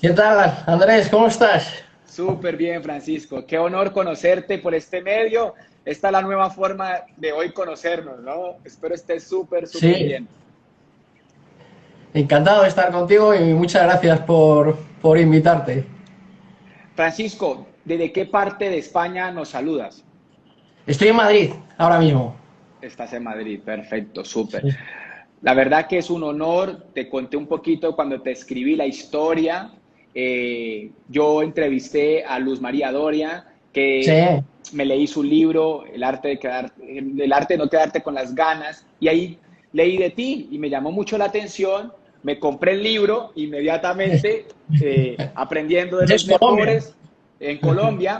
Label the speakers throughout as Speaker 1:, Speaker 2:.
Speaker 1: ¿Qué tal, Andrés? ¿Cómo estás?
Speaker 2: Súper bien, Francisco. Qué honor conocerte por este medio. Esta es la nueva forma de hoy conocernos, ¿no? Espero estés súper, súper
Speaker 1: Sí,
Speaker 2: bien.
Speaker 1: encantado de estar contigo y muchas gracias por invitarte.
Speaker 2: Francisco, ¿desde qué parte de España nos saludas?
Speaker 1: Estoy en Madrid ahora mismo.
Speaker 2: Estás en Madrid, perfecto, súper.
Speaker 1: Sí,
Speaker 2: La verdad que es un honor, te conté un poquito cuando te escribí la historia. Yo entrevisté a Luz María Doria,
Speaker 1: sí,
Speaker 2: que me leí su libro, El arte de no quedarte con las ganas, y ahí leí de ti y me llamó mucho la atención. Me compré el libro inmediatamente, aprendiendo de los
Speaker 1: es Colombia.
Speaker 2: mejores en Colombia.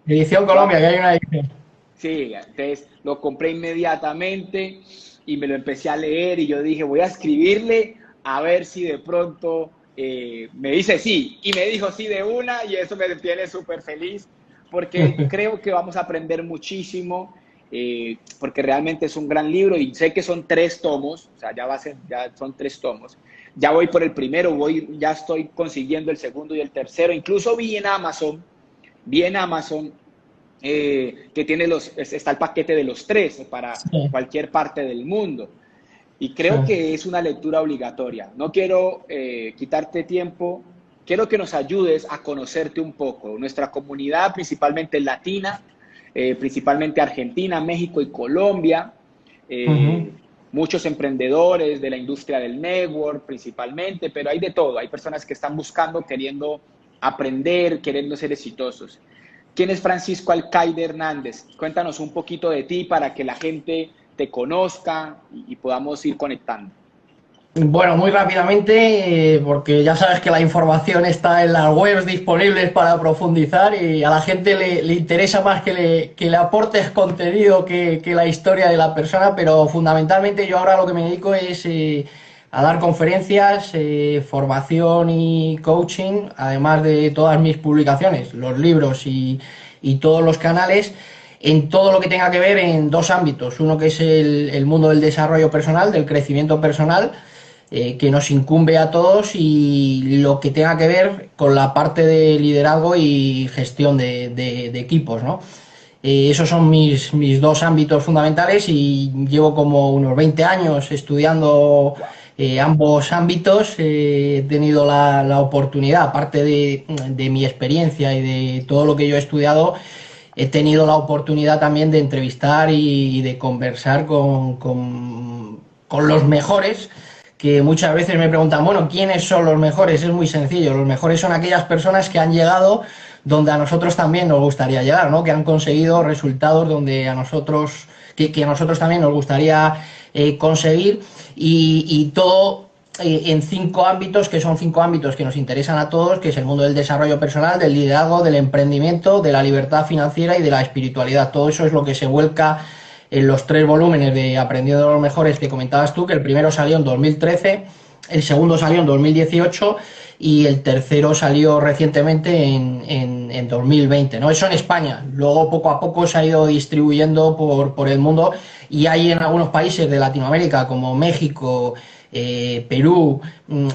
Speaker 1: Edición
Speaker 2: Lo,
Speaker 1: Colombia, que hay una edición.
Speaker 2: Sí, entonces lo compré inmediatamente y me lo empecé a leer y yo dije, voy a escribirle a ver si de pronto me dice sí. Y me dijo sí de una y eso me tiene súper feliz porque creo que vamos a aprender muchísimo porque realmente es un gran libro y sé que son 3 tomos, o sea, ya son 3 tomos. Ya voy por el primero, ya estoy consiguiendo el segundo y el tercero. Incluso vi en Amazon que está el paquete de los 3 para
Speaker 1: Sí,
Speaker 2: cualquier parte del mundo. Y
Speaker 1: sí.
Speaker 2: creo que es una lectura obligatoria. No quiero quitarte tiempo, quiero que nos ayudes a conocerte un poco. Nuestra comunidad, principalmente latina, principalmente Argentina, México y Colombia,
Speaker 1: Ujú.
Speaker 2: eh, muchos emprendedores de la industria del network principalmente, pero hay de todo. Hay personas que están buscando, queriendo aprender, queriendo ser exitosos. ¿Quién es Francisco Alcaide Hernández? Cuéntanos un poquito de ti para que la gente te conozca y podamos ir conectando.
Speaker 1: Bueno, muy rápidamente, porque ya sabes que la información está en las webs disponibles para profundizar y a la gente le interesa más que le aportes contenido que la historia de la persona, pero fundamentalmente yo ahora lo que me dedico es a dar conferencias, formación y coaching, además de todas mis publicaciones, los libros y todos los canales en todo lo que tenga que ver en dos ámbitos. Uno que es el mundo del desarrollo personal, del crecimiento personal, que nos incumbe a todos y lo que tenga que ver con la parte de liderazgo y gestión de equipos, ¿no? Esos son mis dos ámbitos fundamentales y llevo como unos 20 años estudiando ambos ámbitos. He tenido la oportunidad, aparte de mi experiencia y de todo lo que yo he estudiado, he tenido la oportunidad también de entrevistar y de conversar con los mejores, que muchas veces me preguntan, bueno, ¿quiénes son los mejores? Es muy sencillo, los mejores son aquellas personas que han llegado donde a nosotros también nos gustaría llegar, ¿no? Que han conseguido resultados donde que a nosotros también nos gustaría conseguir y todo en 5 ámbitos, que son 5 ámbitos que nos interesan a todos, que es el mundo del desarrollo personal, del liderazgo, del emprendimiento, de la libertad financiera y de la espiritualidad. Todo eso es lo que se vuelca en los 3 volúmenes de Aprendiendo de los Mejores que comentabas tú, que el primero salió en 2013, el segundo salió en 2018 y el tercero salió recientemente en 2020, ¿no? Eso en España. Luego poco a poco se ha ido distribuyendo por el mundo y hay en algunos países de Latinoamérica como México, Perú,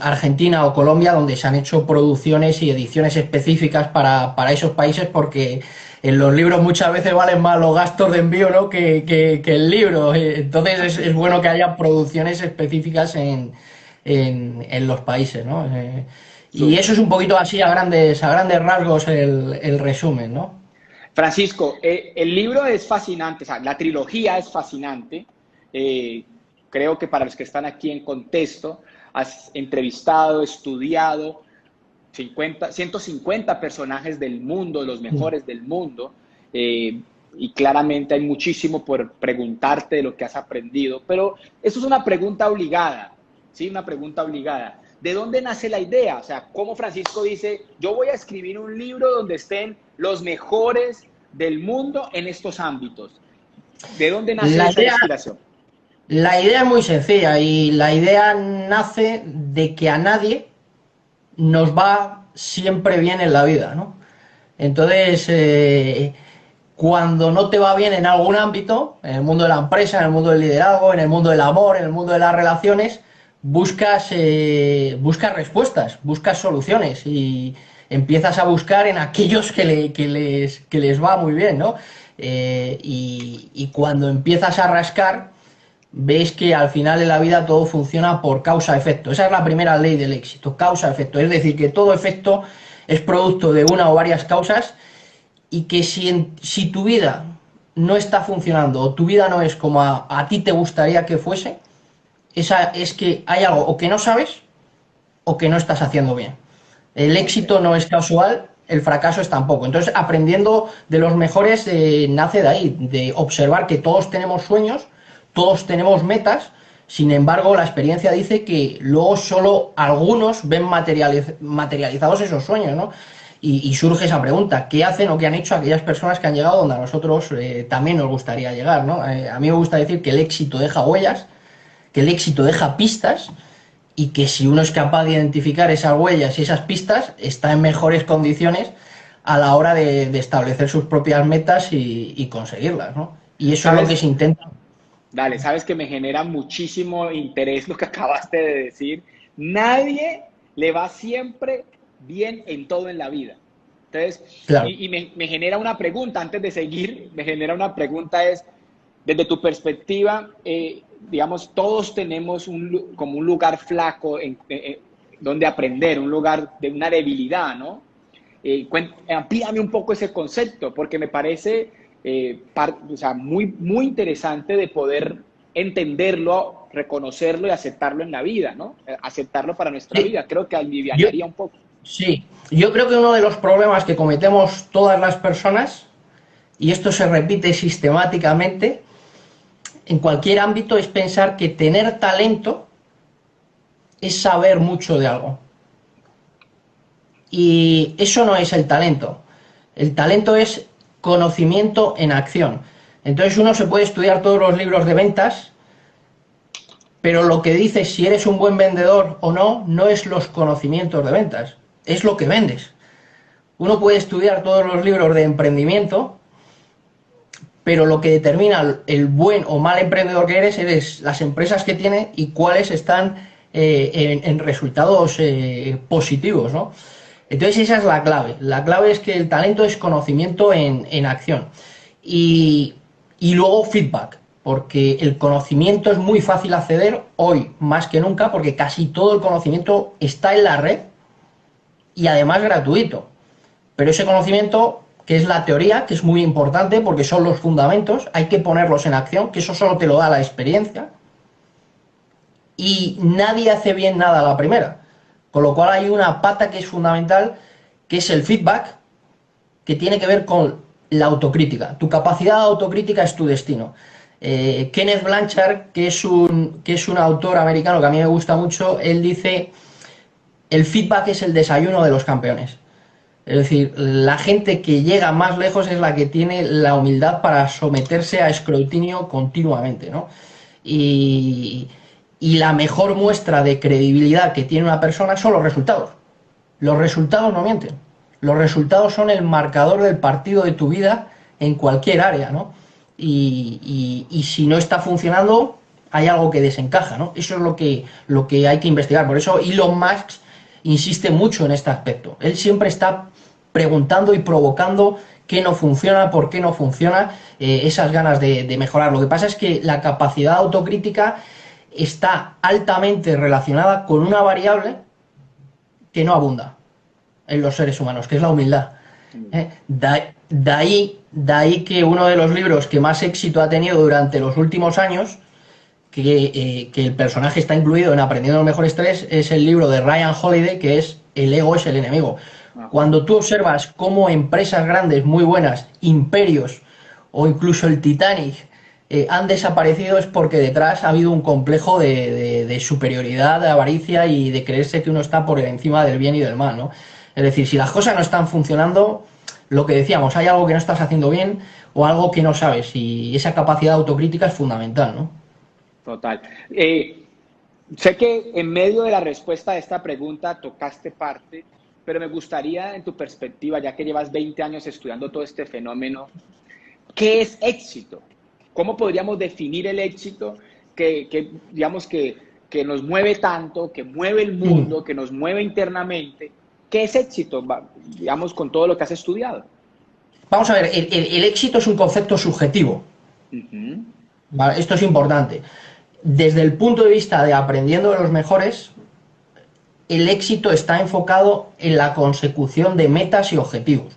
Speaker 1: Argentina o Colombia, donde se han hecho producciones y ediciones específicas para esos países porque en los libros muchas veces valen más los gastos de envío, ¿no? que el libro. Entonces es bueno que haya producciones específicas en los países, ¿no? Y eso es
Speaker 2: Súper.
Speaker 1: un poquito así a grandes rasgos el resumen, ¿no?
Speaker 2: Francisco, el libro es fascinante, o sea, la trilogía es fascinante. Eh, Creo que para los que están aquí en contexto, has entrevistado, estudiado 150 personajes del mundo, los mejores del mundo, eh, y claramente hay muchísimo por preguntarte de lo que has aprendido, pero eso es una pregunta obligada, ¿sí? Una pregunta obligada. ¿De dónde nace la idea? O sea, ¿cómo Francisco dice, yo voy a escribir un libro donde estén los mejores del mundo en estos ámbitos? ¿De dónde nace
Speaker 1: La
Speaker 2: esa
Speaker 1: idea,
Speaker 2: inspiración?
Speaker 1: la idea es muy sencilla y la idea nace de que a nadie nos va siempre bien en la vida, ¿no? Entonces, cuando no te va bien en algún ámbito, en el mundo de la empresa, en el mundo del liderazgo, en el mundo del amor, en el mundo de las relaciones, buscas respuestas, buscas soluciones y empiezas a buscar en aquellos que les va muy bien, ¿no? Y cuando empiezas a rascar, ves que al final en la vida todo funciona por causa-efecto. Esa es la primera ley del éxito, causa-efecto. Es decir, que todo efecto es producto de una o varias causas y que si tu vida no está funcionando o tu vida no es como a ti te gustaría que fuese, esa es que hay algo o que no sabes o que no estás haciendo bien. El
Speaker 2: Ok.
Speaker 1: éxito no es casual, el fracaso es tampoco. Entonces, aprendiendo de los mejores nace de ahí, de observar que todos tenemos sueños, todos tenemos metas, sin embargo, la experiencia dice que luego solo algunos ven materializados esos sueños, ¿no? Y surge esa pregunta, ¿qué hacen o qué han hecho aquellas personas que han llegado donde a nosotros también nos gustaría llegar, ¿no? A mí me gusta decir que el éxito deja huellas, que el éxito deja pistas y que si uno es capaz de identificar esas huellas y esas pistas, está en mejores condiciones a la hora de establecer sus propias metas y conseguirlas, ¿no? Y eso es lo que
Speaker 2: ¿Sabes?
Speaker 1: se intenta.
Speaker 2: Dale, sabes que me genera muchísimo interés lo que acabaste de decir. Nadie le va siempre bien en todo en la vida. Entonces,
Speaker 1: Claro.
Speaker 2: y me genera una pregunta antes de seguir, me genera una pregunta es, desde tu perspectiva, digamos, todos tenemos como un lugar flaco donde aprender, un lugar de una debilidad, ¿no? Amplíame un poco ese concepto, porque me parece o sea, muy interesante de poder entenderlo, reconocerlo y aceptarlo en la vida, ¿no? Aceptarlo para nuestra
Speaker 1: Sí,
Speaker 2: vida. Creo que
Speaker 1: yo,
Speaker 2: aliviaría un poco.
Speaker 1: sí, yo creo que uno de los problemas que cometemos todas las personas, y esto se repite sistemáticamente en cualquier ámbito, es pensar que tener talento es saber mucho de algo. Y eso no es el talento. El talento es conocimiento en acción. Entonces uno se puede estudiar todos los libros de ventas, pero lo que dice si eres un buen vendedor o no, no es los conocimientos de ventas, es lo que vendes. Uno puede estudiar todos los libros de emprendimiento, pero lo que determina el buen o mal emprendedor que eres las empresas que tiene y cuáles están en resultados positivos, ¿no? Entonces esa es la clave. La clave es que el talento es conocimiento en acción. Y, y luego feedback, porque el conocimiento es muy fácil acceder hoy más que nunca, porque casi todo el conocimiento está en la red y además gratuito. Pero ese conocimiento, que es la teoría, que es muy importante porque son los fundamentos, hay que ponerlos en acción, que eso solo te lo da la experiencia. Y nadie hace bien nada a la primera. Con lo cual hay una pata que es fundamental, que es el feedback, que tiene que ver con la autocrítica. Tu capacidad de autocrítica es tu destino. Kenneth Blanchard, que es un autor americano que a mí me gusta mucho, él dice, el feedback es el desayuno de los campeones. Es decir, la gente que llega más lejos es la que tiene la humildad para someterse a escrutinio continuamente, ¿no? Y, y la mejor muestra de credibilidad que tiene una persona son los resultados. Los resultados no mienten. Los resultados son el marcador del partido de tu vida en cualquier área, ¿no? Y si no está funcionando, hay algo que desencaja, ¿no? Eso es lo que hay que investigar. Por eso Elon Musk insiste mucho en este aspecto. Él siempre está preguntando y provocando qué no funciona, por qué no funciona, esas ganas de mejorar. Lo que pasa es que la capacidad autocrítica está altamente relacionada con una variable que no abunda en los seres humanos, que es la humildad. De ahí que uno de los libros que más éxito ha tenido durante los últimos años, que el personaje está incluido en Aprendiendo los Mejores Tres, es el libro de Ryan Holiday, que es El ego es el enemigo.
Speaker 2: Ajá.
Speaker 1: Cuando tú observas cómo empresas grandes, muy buenas, imperios o incluso el Titanic han desaparecido es porque detrás ha habido un complejo de superioridad, de avaricia y de creerse que uno está por encima del bien y del mal, ¿no? Es decir, si las cosas no están funcionando, lo que decíamos, hay algo que no estás haciendo bien o algo que no sabes y esa capacidad autocrítica es fundamental, ¿no?
Speaker 2: Total. Sé que en medio de la respuesta a esta pregunta tocaste parte, pero me gustaría, en tu perspectiva, ya que llevas 20 años estudiando todo este fenómeno, ¿qué es éxito? ¿Cómo podríamos definir el éxito? Que digamos que que nos mueve tanto, que mueve el mundo, que nos mueve internamente. ¿Qué es éxito, digamos, con todo lo que has estudiado?
Speaker 1: Vamos a ver, el éxito es un concepto subjetivo. ¿Vale? Esto es importante. Desde el punto de vista de aprendiendo de los mejores, el éxito está enfocado en la consecución de metas y objetivos.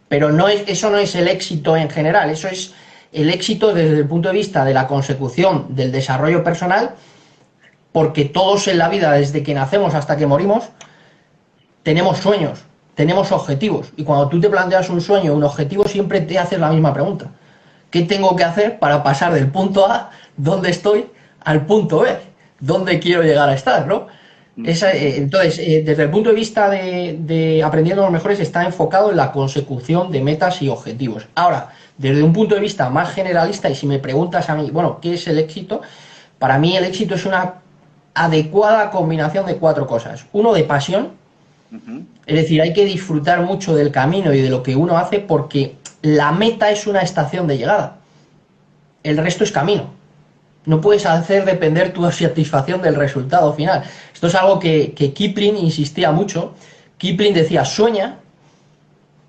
Speaker 1: Pero eso no es el éxito en general, eso es el éxito desde el punto de vista de la consecución del desarrollo personal, porque todos en la vida, desde que nacemos hasta que morimos, tenemos sueños, tenemos objetivos. Y cuando tú te planteas un sueño, un objetivo, siempre te haces la misma pregunta. ¿Qué tengo que hacer para pasar del punto A, donde estoy, al punto B, donde quiero llegar a estar, ¿no? Entonces, desde el punto de vista de aprendiendo los mejores, está enfocado en la consecución de metas y objetivos. Ahora, desde un punto de vista más generalista, y si me preguntas a mí, bueno, ¿qué es el éxito? Para mí el éxito es una adecuada combinación de 4 cosas. Uno, de pasión, es decir, hay que disfrutar mucho del camino y de lo que uno hace, porque la meta es una estación de llegada. El resto es camino. No puedes hacer depender tu satisfacción del resultado final. Esto es algo que Kipling insistía mucho. Kipling decía, sueña,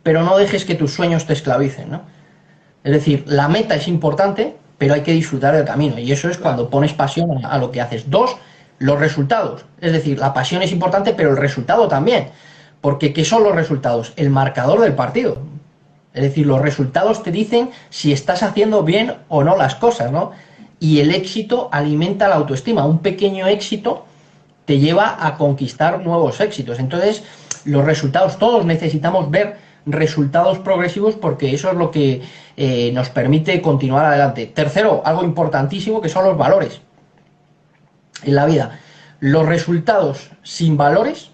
Speaker 1: pero no dejes que tus sueños te esclavicen, ¿no? Es decir, la meta es importante, pero hay que disfrutar del camino. Y eso es cuando pones pasión a lo que haces. 2, los resultados. Es decir, la pasión es importante, pero el resultado también. Porque ¿qué son los resultados? El marcador del partido. Es decir, los resultados te dicen si estás haciendo bien o no las cosas, ¿no? Y el éxito alimenta la autoestima. Un pequeño éxito te lleva a conquistar nuevos éxitos. Entonces, los resultados, todos necesitamos ver resultados progresivos, porque eso es lo que nos permite continuar adelante. Tercero, algo importantísimo, que son los valores en la vida. Los resultados sin valores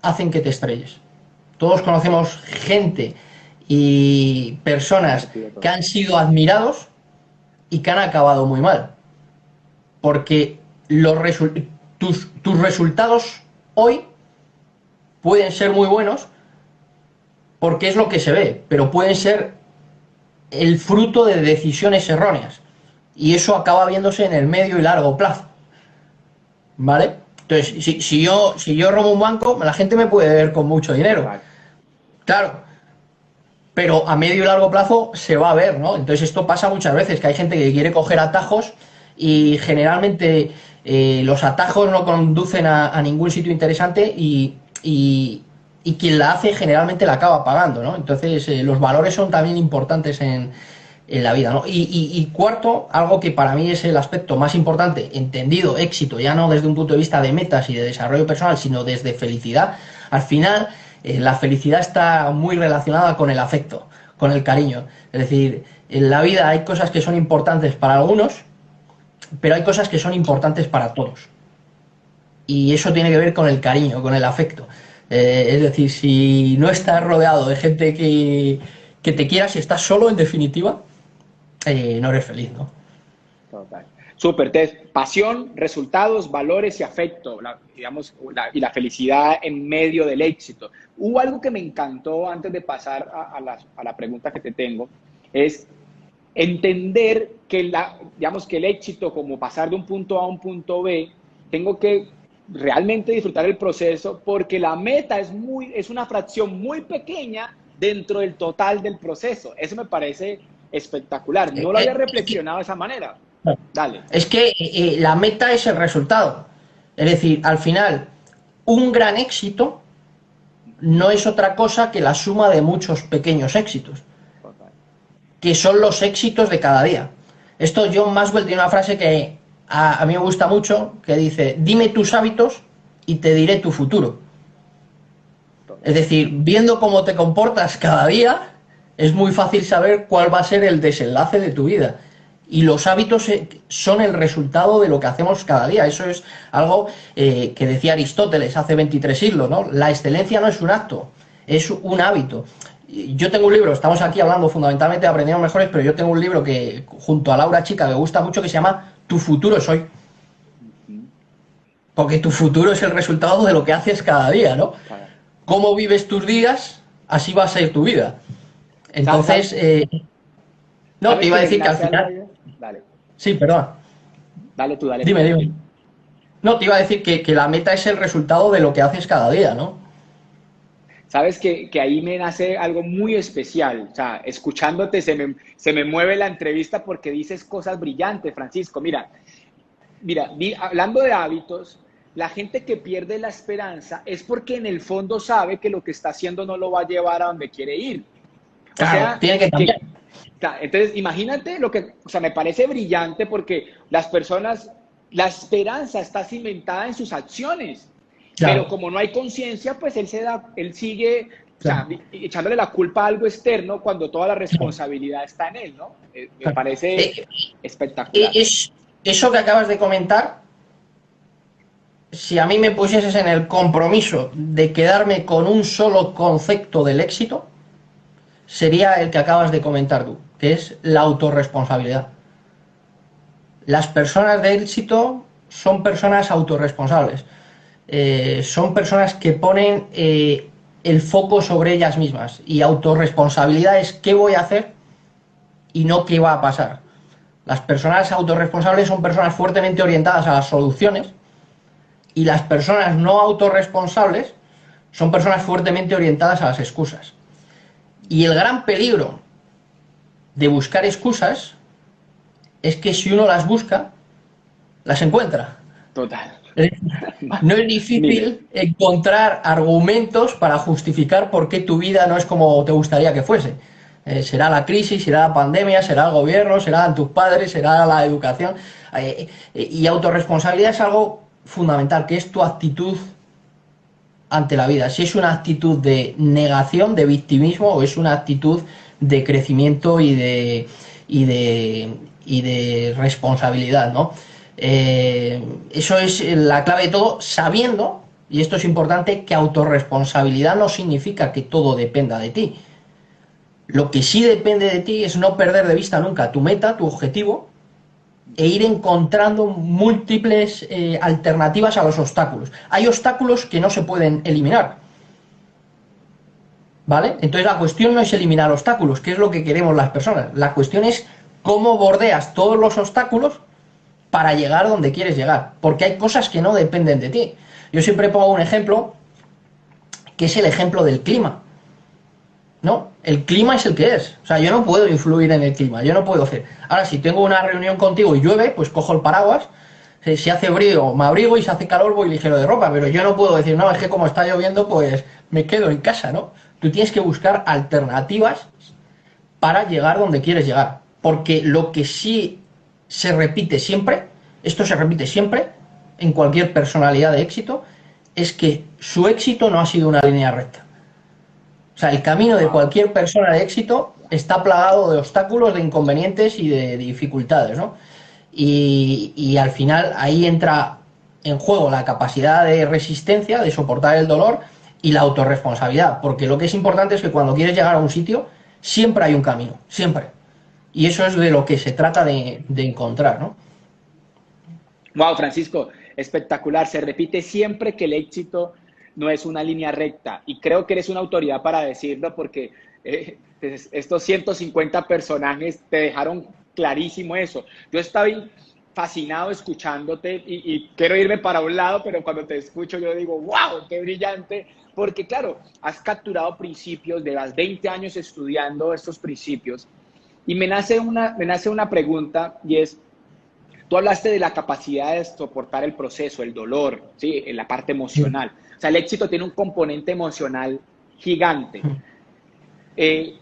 Speaker 1: hacen que te estrelles. Todos conocemos gente y personas que han sido admirados y que han acabado muy mal, porque tus resultados hoy pueden ser muy buenos porque es lo que se ve, pero pueden ser el fruto de decisiones erróneas, y eso acaba viéndose en el medio y largo plazo, ¿vale? Entonces, si yo robo un banco, la gente me puede ver con mucho dinero, claro, pero a medio y largo plazo se va a ver, ¿no? Entonces esto pasa muchas veces, que hay gente que quiere coger atajos y generalmente los atajos no conducen a ningún sitio interesante, y quien la hace generalmente la acaba pagando, ¿no? Entonces los valores son también importantes en la vida, ¿no? Y cuarto, algo que para mí es el aspecto más importante, entendido éxito, ya no desde un punto de vista de metas y de desarrollo personal, sino desde felicidad. Al final, la felicidad está muy relacionada con el afecto, con el cariño. Es decir, en la vida hay cosas que son importantes para algunos, pero hay cosas que son importantes para todos. Y eso tiene que ver con el cariño, con el afecto. Es decir, si no estás rodeado de gente que te quiera, si estás solo, en definitiva, no eres feliz, ¿no?
Speaker 2: Total. Súper, pasión, resultados, valores y afecto, y la felicidad en medio del éxito. Hubo algo que me encantó antes de pasar a la pregunta que te tengo, es entender que, digamos, que el éxito, como pasar de un punto A a un punto B, tengo que realmente disfrutar el proceso, porque la meta es una fracción muy pequeña dentro del total del proceso. Eso me parece espectacular. No lo había reflexionado de esa manera. Dale.
Speaker 1: Es que la meta es el resultado. Es decir, al final, un gran éxito no es otra cosa que la suma de muchos pequeños éxitos, que son los éxitos de cada día. Esto, John Maxwell tiene una frase que a mí me gusta mucho, que dice: dime tus hábitos y te diré tu futuro. Es decir, viendo cómo te comportas cada día, es muy fácil saber cuál va a ser el desenlace de tu vida. Y los hábitos son el resultado de lo que hacemos cada día. Eso es algo que decía Aristóteles hace 23 siglos, ¿no? La excelencia no es un acto, es un hábito. Yo tengo un libro, estamos aquí hablando fundamentalmente de Aprendiendo Mejores, pero yo tengo un libro que, junto a Laura Chica, me gusta mucho, que se llama Tu futuro es hoy. Porque tu futuro es el resultado de lo que haces cada día, ¿no? Cómo vives tus días, así va a ser tu vida. Entonces, no, te iba a decir que al final...
Speaker 2: Dale.
Speaker 1: Sí, perdón.
Speaker 2: Dale tú, dale.
Speaker 1: Dime. No, te iba a decir que la meta es el resultado de lo que haces cada día, ¿no?
Speaker 2: Sabes que ahí me nace algo muy especial. O sea, escuchándote se me mueve la entrevista porque dices cosas brillantes, Francisco. Mira, hablando de hábitos, la gente que pierde la esperanza es porque en el fondo sabe que lo que está haciendo no lo va a llevar a donde quiere ir. O
Speaker 1: Claro,
Speaker 2: sea,
Speaker 1: tiene que cambiar.
Speaker 2: entonces imagínate lo que, o sea, me parece brillante porque las personas, la esperanza está cimentada en sus acciones, pero
Speaker 1: Claro,
Speaker 2: como no hay conciencia, pues él sigue, o sea,
Speaker 1: claro,
Speaker 2: echándole la culpa a algo externo cuando toda la
Speaker 1: claro,
Speaker 2: responsabilidad está en él, ¿no? Me
Speaker 1: claro.
Speaker 2: parece
Speaker 1: Eh,
Speaker 2: espectacular.
Speaker 1: eso que acabas de comentar, si a mí me pusieses en el compromiso de quedarme con un solo concepto del éxito, sería el que acabas de comentar tú, que es la autorresponsabilidad. Las personas de éxito son personas autorresponsables. Son personas que ponen el foco sobre ellas mismas. Y autorresponsabilidad es qué voy a hacer y no qué va a pasar. Las personas autorresponsables son personas fuertemente orientadas a las soluciones y las personas no autorresponsables son personas fuertemente orientadas a las excusas. Y el gran peligro de buscar excusas es que si uno las busca, las encuentra.
Speaker 2: Total.
Speaker 1: No es
Speaker 2: Miles.
Speaker 1: difícil encontrar argumentos para justificar por qué tu vida no es como te gustaría que fuese. Será la crisis, será la pandemia, será el gobierno, serán tus padres, será la educación. Y autorresponsabilidad es algo fundamental, que es tu actitud ante la vida. Si es una actitud de negación, de victimismo, o es una actitud de crecimiento y de responsabilidad, ¿no? Eso es la clave de todo, sabiendo, y esto es importante, que autorresponsabilidad no significa que todo dependa de ti. Lo que sí depende de ti es no perder de vista nunca tu meta, tu objetivo, e ir encontrando múltiples alternativas a los obstáculos. Hay obstáculos que no se pueden eliminar, ¿vale? Entonces la cuestión no es eliminar obstáculos, que es lo que queremos las personas. La cuestión es cómo bordeas todos los obstáculos para llegar donde quieres llegar, porque hay cosas que no dependen de ti. Yo siempre pongo un ejemplo, que es el ejemplo del clima. No, el clima es el que es. O sea, yo no puedo influir en el clima, yo no puedo hacer. Ahora, si tengo una reunión contigo y llueve, pues cojo el paraguas. Si hace frío, me abrigo y si hace calor, voy ligero de ropa. Pero yo no puedo decir, no, es que como está lloviendo, pues me quedo en casa, ¿no? Tú tienes que buscar alternativas para llegar donde quieres llegar. Porque lo que sí se repite siempre, esto se repite siempre, en cualquier personalidad de éxito, es que su éxito no ha sido una línea recta. O sea, el camino de
Speaker 2: Wow.
Speaker 1: cualquier persona de éxito está plagado de obstáculos, de inconvenientes y de dificultades, ¿no? Y al final ahí entra en juego la capacidad de resistencia, de soportar el dolor y la autorresponsabilidad, porque lo que es importante es que cuando quieres llegar a un sitio, siempre hay un camino, siempre. Y eso es de lo que se trata de encontrar, ¿no?
Speaker 2: Wow, Francisco, espectacular. Se repite siempre que el éxito no es una línea recta y creo que eres una autoridad para decirlo porque estos 150 personajes te dejaron clarísimo eso. Yo estaba fascinado escuchándote y quiero irme para un lado, pero cuando te escucho yo digo, wow, qué brillante, porque claro, has capturado principios de las 20 años estudiando estos principios y me nace una pregunta y es, tú hablaste de la capacidad de soportar el proceso, el dolor, ¿sí? En la parte emocional. O sea, el éxito tiene un componente emocional gigante. Eh,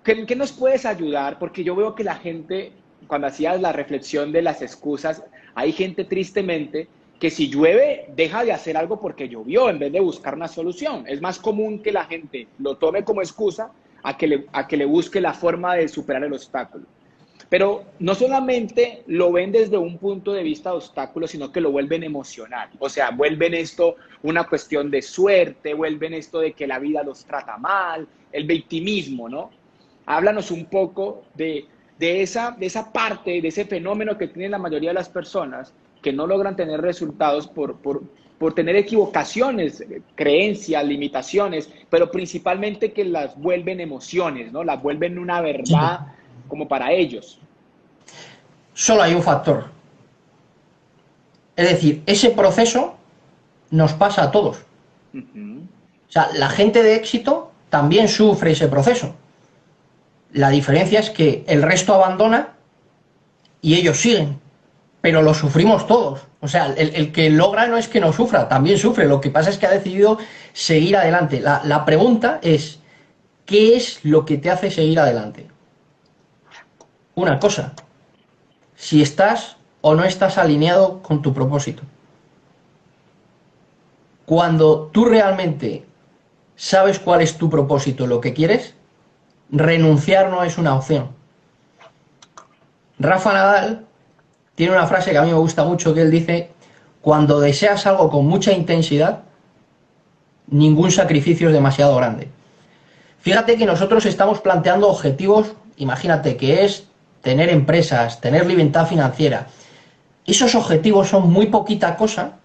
Speaker 2: ¿Qué nos puedes ayudar? Porque yo veo que la gente, cuando hacías la reflexión de las excusas, hay gente tristemente que si llueve deja de hacer algo porque llovió en vez de buscar una solución. Es más común que la gente lo tome como excusa a que le busque la forma de superar el obstáculo. Pero no solamente lo ven desde un punto de vista de obstáculos, sino que lo vuelven emocional. O sea, vuelven esto una cuestión de suerte, vuelven esto de que la vida los trata mal, el victimismo, ¿no? Háblanos un poco de esa parte, de ese fenómeno que tienen la mayoría de las personas que no logran tener resultados por tener equivocaciones, creencias, limitaciones, pero principalmente que las vuelven emociones, ¿no? Las vuelven una
Speaker 1: Sí.
Speaker 2: verdad como para ellos.
Speaker 1: Solo hay un factor, Es decir, ese proceso nos pasa a todos. O sea, la gente de éxito también sufre ese proceso. La diferencia es que el resto abandona y ellos siguen, pero lo sufrimos todos. O sea, el que logra no es que no sufra, también sufre. Lo que pasa es que ha decidido seguir adelante. La pregunta es, ¿qué es lo que te hace seguir adelante? Una cosa, si estás o no estás alineado con tu propósito. Cuando tú realmente sabes cuál es tu propósito, lo que quieres, renunciar no es una opción. Rafa Nadal tiene una frase que a mí me gusta mucho, que él dice: cuando deseas algo con mucha intensidad, ningún sacrificio es demasiado grande. Fíjate que nosotros estamos planteando objetivos, imagínate que es tener empresas, tener libertad financiera. Esos objetivos son muy poquita cosa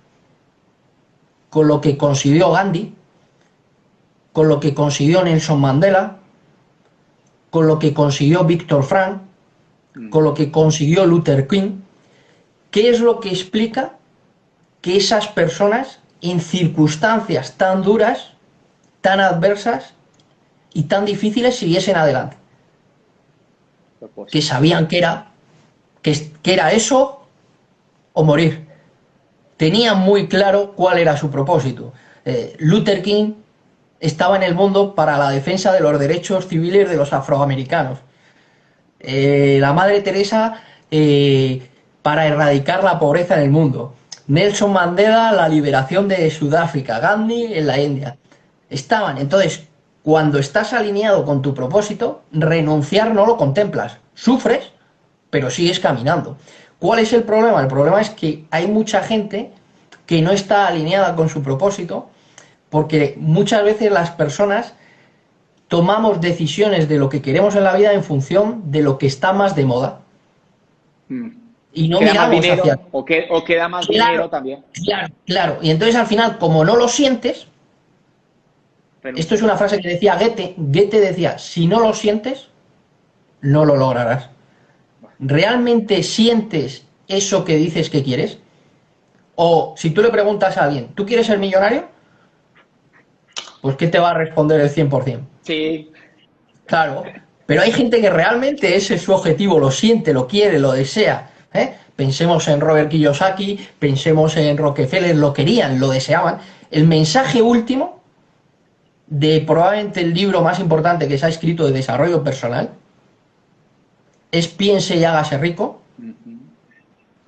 Speaker 1: con lo que consiguió Gandhi, con lo que consiguió Nelson Mandela, con lo que consiguió Víctor Frank, con lo que consiguió Luther King. ¿Qué es lo que explica que esas personas, en circunstancias tan duras, tan adversas y tan difíciles, siguiesen adelante? Que sabían que era eso o morir. Tenían muy claro cuál era su propósito. Luther King estaba en el mundo para la defensa de los derechos civiles de los afroamericanos. La Madre Teresa, para erradicar la pobreza en el mundo. Nelson Mandela, la liberación de Sudáfrica. Gandhi en la India. Estaban. Entonces, cuando estás alineado con tu propósito, renunciar no lo contemplas. Sufres, pero sigues caminando. ¿Cuál es el problema? El problema es que hay mucha gente que no está alineada con su propósito, porque muchas veces las personas tomamos decisiones de lo que queremos en la vida en función de lo que está más de moda. Y no
Speaker 2: ¿Queda más
Speaker 1: miramos
Speaker 2: dinero
Speaker 1: hacia...
Speaker 2: o queda más dinero también?
Speaker 1: Claro. Y entonces al final, como no lo sientes, esto es una frase que decía Goethe. Goethe decía: si no lo sientes, no lo lograrás. ¿Realmente sientes eso que dices que quieres? O si tú le preguntas a alguien: ¿tú quieres ser millonario? Pues ¿qué te va a responder el 100%?
Speaker 2: Sí.
Speaker 1: Claro, pero hay gente que realmente ese es su objetivo, lo siente, lo quiere, lo desea. Pensemos en Robert Kiyosaki, pensemos en Rockefeller, lo querían, lo deseaban. El mensaje último de probablemente el libro más importante que se ha escrito de desarrollo personal es Piense y hágase rico.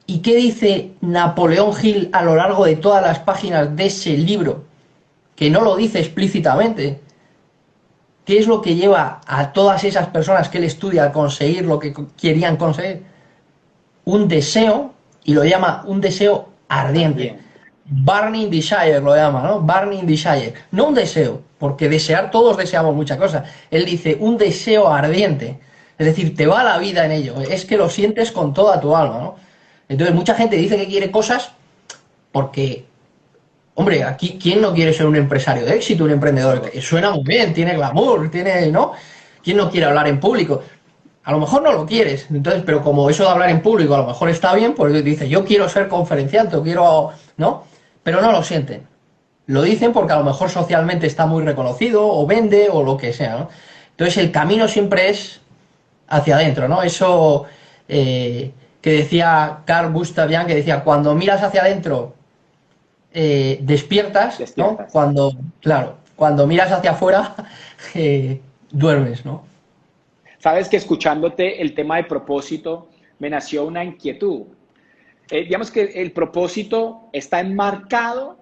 Speaker 1: ¿Y qué dice Napoleón Hill a lo largo de todas las páginas de ese libro? Que no lo dice explícitamente. ¿Qué es lo que lleva a todas esas personas que él estudia a conseguir lo que querían conseguir? Un deseo, y lo llama un deseo ardiente. Burning desire lo llama, ¿no? Burning desire. No un deseo, porque desear, todos deseamos muchas cosas. Él dice un deseo ardiente. Es decir, te va la vida en ello. Es que lo sientes con toda tu alma, ¿no? Entonces mucha gente dice que quiere cosas porque, hombre, aquí, ¿quién no quiere ser un empresario de éxito, un emprendedor? Suena muy bien, tiene glamour, tiene, ¿no? ¿Quién no quiere hablar en público? A lo mejor no lo quieres, entonces, pero como eso de hablar en público a lo mejor está bien, pues dice: yo quiero ser conferenciante, o quiero, ¿no? Pero no lo sienten. Lo dicen porque a lo mejor socialmente está muy reconocido, o vende, o lo que sea, ¿no? Entonces el camino siempre es hacia adentro, ¿no? Eso que decía Carl Gustav Jung, que decía: cuando miras hacia adentro, despiertas, ¿no? Cuando miras hacia afuera, duermes, ¿no?
Speaker 2: Sabes que escuchándote el tema de propósito, me nació una inquietud. Digamos que el propósito está enmarcado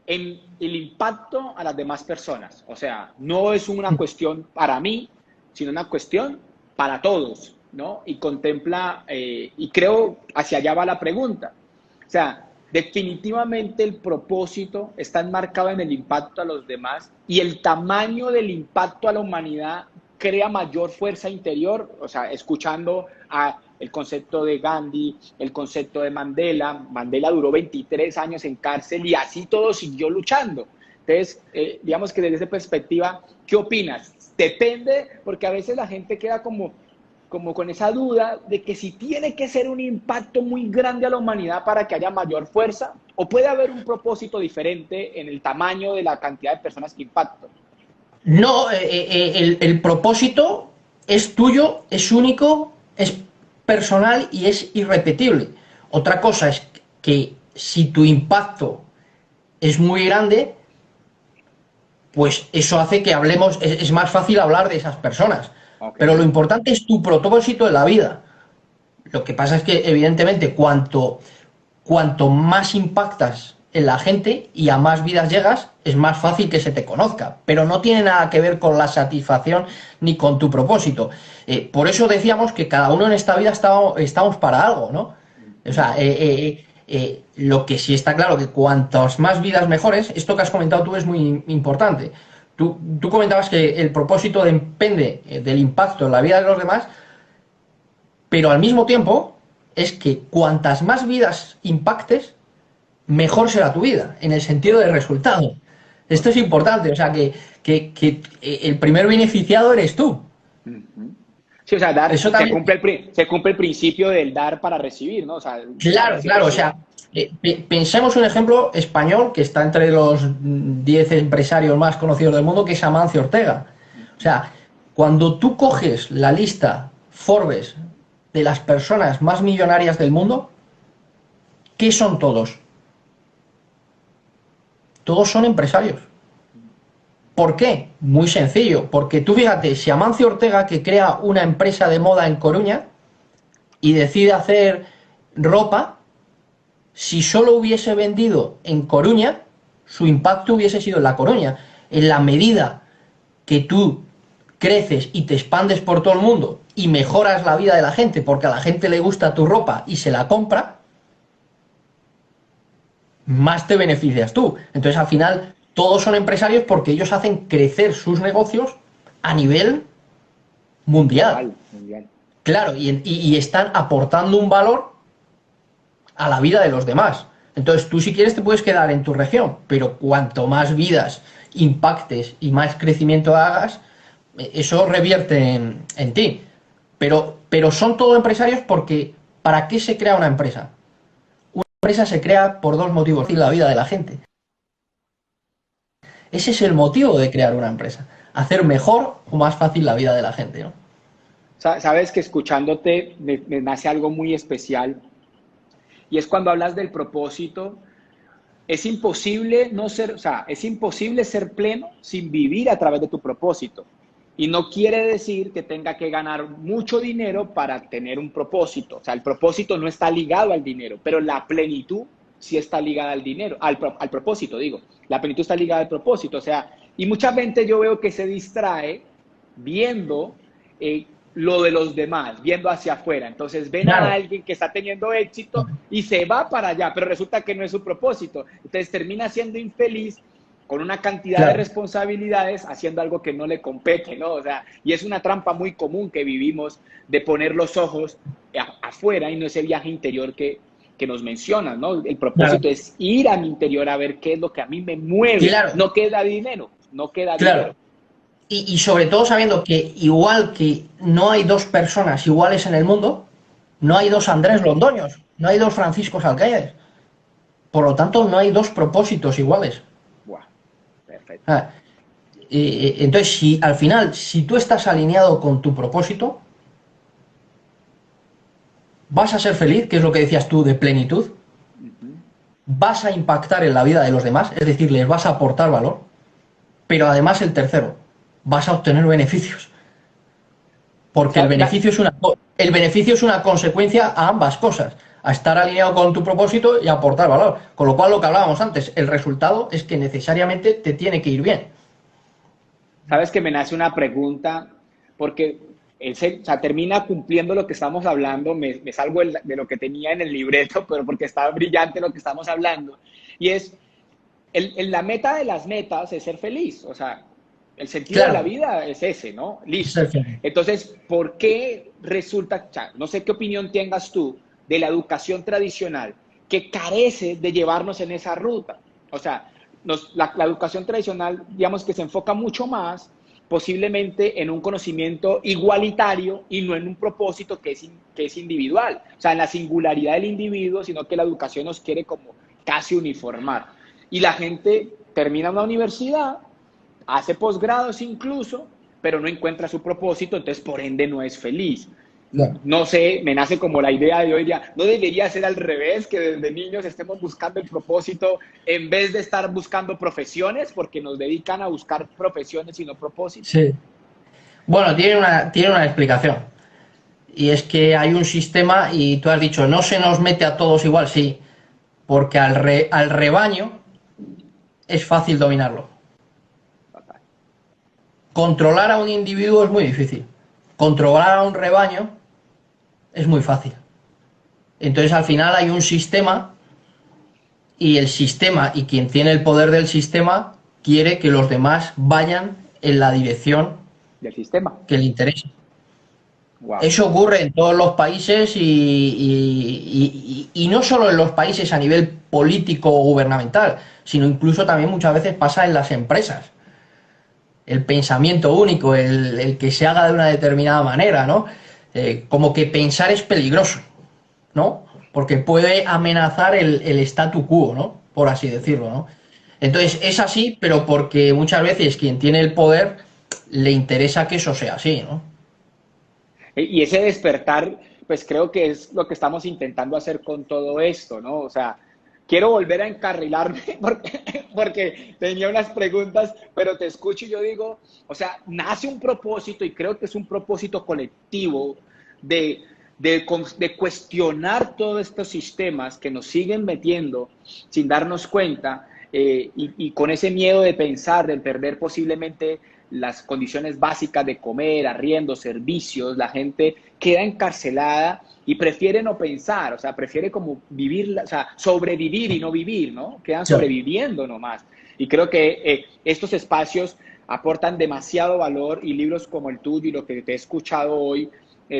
Speaker 2: en el impacto a las demás personas. O sea, no es una cuestión para mí, sino una cuestión para todos, ¿no? Y contempla, y creo hacia allá va la pregunta. O sea, definitivamente el propósito está enmarcado en el impacto a los demás, y el tamaño del impacto a la humanidad crea mayor fuerza interior. O sea, escuchando el concepto de Gandhi, el concepto de Mandela. Mandela duró 23 años en cárcel y así todo siguió luchando. Entonces, digamos que desde esa perspectiva, ¿qué opinas? Depende, porque a veces la gente queda como como con esa duda de que si tiene que ser un impacto muy grande a la humanidad para que haya mayor fuerza, o puede haber un propósito diferente en el tamaño de la cantidad de personas que impacto.
Speaker 1: No, el propósito es tuyo, es único, es personal y es irrepetible. Otra cosa es que si tu impacto es muy grande, pues eso hace que hablemos, es más fácil hablar de esas personas.
Speaker 2: Ok,
Speaker 1: Pero lo importante es tu propósito en la vida. Lo que pasa es que, evidentemente, cuanto más impactas en la gente y a más vidas llegas, es más fácil que se te conozca. Pero no tiene nada que ver con la satisfacción ni con tu propósito. Por eso decíamos que cada uno en esta vida estamos para algo, ¿no? O sea, lo que sí está claro que cuantas más vidas mejores, esto que has comentado tú es muy importante. Tú comentabas que el propósito depende del impacto en la vida de los demás, pero al mismo tiempo es que cuantas más vidas impactes, mejor será tu vida, en el sentido de resultado. Esto es
Speaker 2: correcto.
Speaker 1: importante, o sea que el primer beneficiado eres tú.
Speaker 2: Ujú. Sí, o sea, dar,
Speaker 1: Eso también,
Speaker 2: se cumple el principio del dar para recibir, ¿no? O sea, la
Speaker 1: claro, claro, o
Speaker 2: reciprocidad.
Speaker 1: sea, pensemos un ejemplo español que está entre los 10 empresarios más conocidos del mundo, que es Amancio Ortega. O sea, cuando tú coges la lista Forbes de las personas más millonarias del mundo, ¿qué son todos? Todos son empresarios. ¿Por qué? Muy sencillo, porque tú fíjate, si Amancio Ortega, que crea una empresa de moda en Coruña y decide hacer ropa, si solo hubiese vendido en Coruña, su impacto hubiese sido en La Coruña. En la medida que tú creces y te expandes por todo el mundo y mejoras la vida de la gente porque a la gente le gusta tu ropa y se la compra, más te beneficias tú. Entonces, al final, todos son empresarios porque ellos hacen crecer sus negocios a nivel mundial.
Speaker 2: Global, mundial.
Speaker 1: Claro, y están aportando un valor a la vida de los demás. Entonces, tú si quieres te puedes quedar en tu región, pero cuanto más vidas impactes y más crecimiento hagas, eso revierte en ti. Pero son todo empresarios porque ¿para qué se crea una empresa? Una empresa se crea por dos motivos, y la vida de la gente. Ese es el motivo de crear una empresa, hacer mejor o más fácil la vida de la gente, ¿no?
Speaker 2: Sabes que escuchándote me nace algo muy especial y es cuando hablas del propósito. Es imposible no ser, o sea, es imposible ser pleno sin vivir a través de tu propósito. Y no quiere decir que tenga que ganar mucho dinero para tener un propósito. O sea, el propósito no está ligado al dinero, pero la plenitud sí está ligada al dinero, al propósito, digo. La plenitud está ligada al propósito. O sea, y mucha gente yo veo que se distrae viendo lo de los demás, viendo hacia afuera. Entonces ven a
Speaker 1: Claro,
Speaker 2: alguien que está teniendo éxito y se va para allá, pero resulta que no es su propósito. Entonces termina siendo infeliz con una cantidad de
Speaker 1: claro,
Speaker 2: responsabilidades haciendo algo que no le compete, ¿no? O sea, y es una trampa muy común que vivimos de poner los ojos afuera y no ese viaje interior que nos mencionas, ¿no? El
Speaker 1: claro,
Speaker 2: propósito es ir a mi interior a ver qué es lo que a mí me mueve,
Speaker 1: claro,
Speaker 2: no queda dinero, no queda dinero.
Speaker 1: claro. Y sobre todo sabiendo que igual que no hay dos personas iguales en el mundo, no hay dos Andrés Londoños, no hay dos Franciscos Alcáides. Por lo tanto, no hay dos propósitos iguales.
Speaker 2: Buah, perfecto.
Speaker 1: Ah, entonces, si al final, si tú estás alineado con tu propósito, vas a ser feliz, que es lo que decías tú de plenitud,
Speaker 2: Uh -huh.
Speaker 1: vas a impactar en la vida de los demás, es decir, les vas a aportar valor, pero además el tercero, vas a obtener beneficios, porque el beneficio es una consecuencia a ambas cosas, a estar alineado con tu propósito y a aportar valor. Con lo cual, lo que hablábamos antes, el resultado es que necesariamente te tiene que ir bien.
Speaker 2: Sabes que me nace una pregunta, porque o sea, termina cumpliendo lo que estamos hablando, me salgo de lo que tenía en el libreto, pero porque estaba brillante lo que estamos hablando, y es, la meta de las metas es ser feliz, o sea, el sentido de la
Speaker 1: Claro,
Speaker 2: vida es ese, ¿no?
Speaker 1: ser
Speaker 2: Listo.
Speaker 1: feliz.
Speaker 2: Entonces, ¿por qué resulta, o sea, no sé qué opinión tengas tú de la educación tradicional que carece de llevarnos en esa ruta? O sea, la educación tradicional, digamos que se enfoca mucho más posiblemente en un conocimiento igualitario y no en un propósito que es individual, o sea, en la singularidad del individuo, sino que la educación nos quiere como casi uniformar. Y la gente termina una universidad, hace posgrados incluso, pero no encuentra su propósito, entonces por ende no es feliz.
Speaker 1: Claro.
Speaker 2: No sé, me nace como la idea de hoy día, no debería ser al revés, que desde niños estemos buscando el propósito en vez de estar buscando profesiones, porque nos dedican a buscar profesiones y no propósitos.
Speaker 1: Sí. Bueno, tiene una explicación. Y es que hay un sistema, y tú has dicho, no se nos mete a todos igual, sí, porque al rebaño es fácil dominarlo. Controlar a un individuo es muy difícil. Controlar a un rebaño es muy fácil. Entonces al final hay un sistema y el sistema y quien tiene el poder del sistema quiere que los demás vayan en la dirección
Speaker 2: Del sistema.
Speaker 1: que le interesa.
Speaker 2: Wow.
Speaker 1: Eso ocurre en todos los países y no solo en los países a nivel político o gubernamental, sino incluso también muchas veces pasa en las empresas. El pensamiento único, el que se haga de una determinada manera, ¿no? Como que pensar es peligroso, ¿no? Porque puede amenazar el statu quo, ¿no? Por así decirlo, ¿no? Entonces es así, pero porque muchas veces quien tiene el poder le interesa que eso sea así, ¿no?
Speaker 2: Y ese despertar, pues creo que es lo que estamos intentando hacer con todo esto, ¿no? O sea, quiero volver a encarrilarme porque tenía unas preguntas, pero te escucho y yo digo, o sea, nace un propósito y creo que es un propósito colectivo de cuestionar todos estos sistemas que nos siguen metiendo sin darnos cuenta y con ese miedo de pensar, de perder posiblemente las condiciones básicas de comer, arriendo, servicios, la gente queda encarcelada y prefiere no pensar, o sea, prefiere como vivir, o sea, sobrevivir y no vivir, ¿no? Quedan sobreviviendo nomás. Y creo que estos espacios aportan demasiado valor y libros como el tuyo y lo que te he escuchado hoy,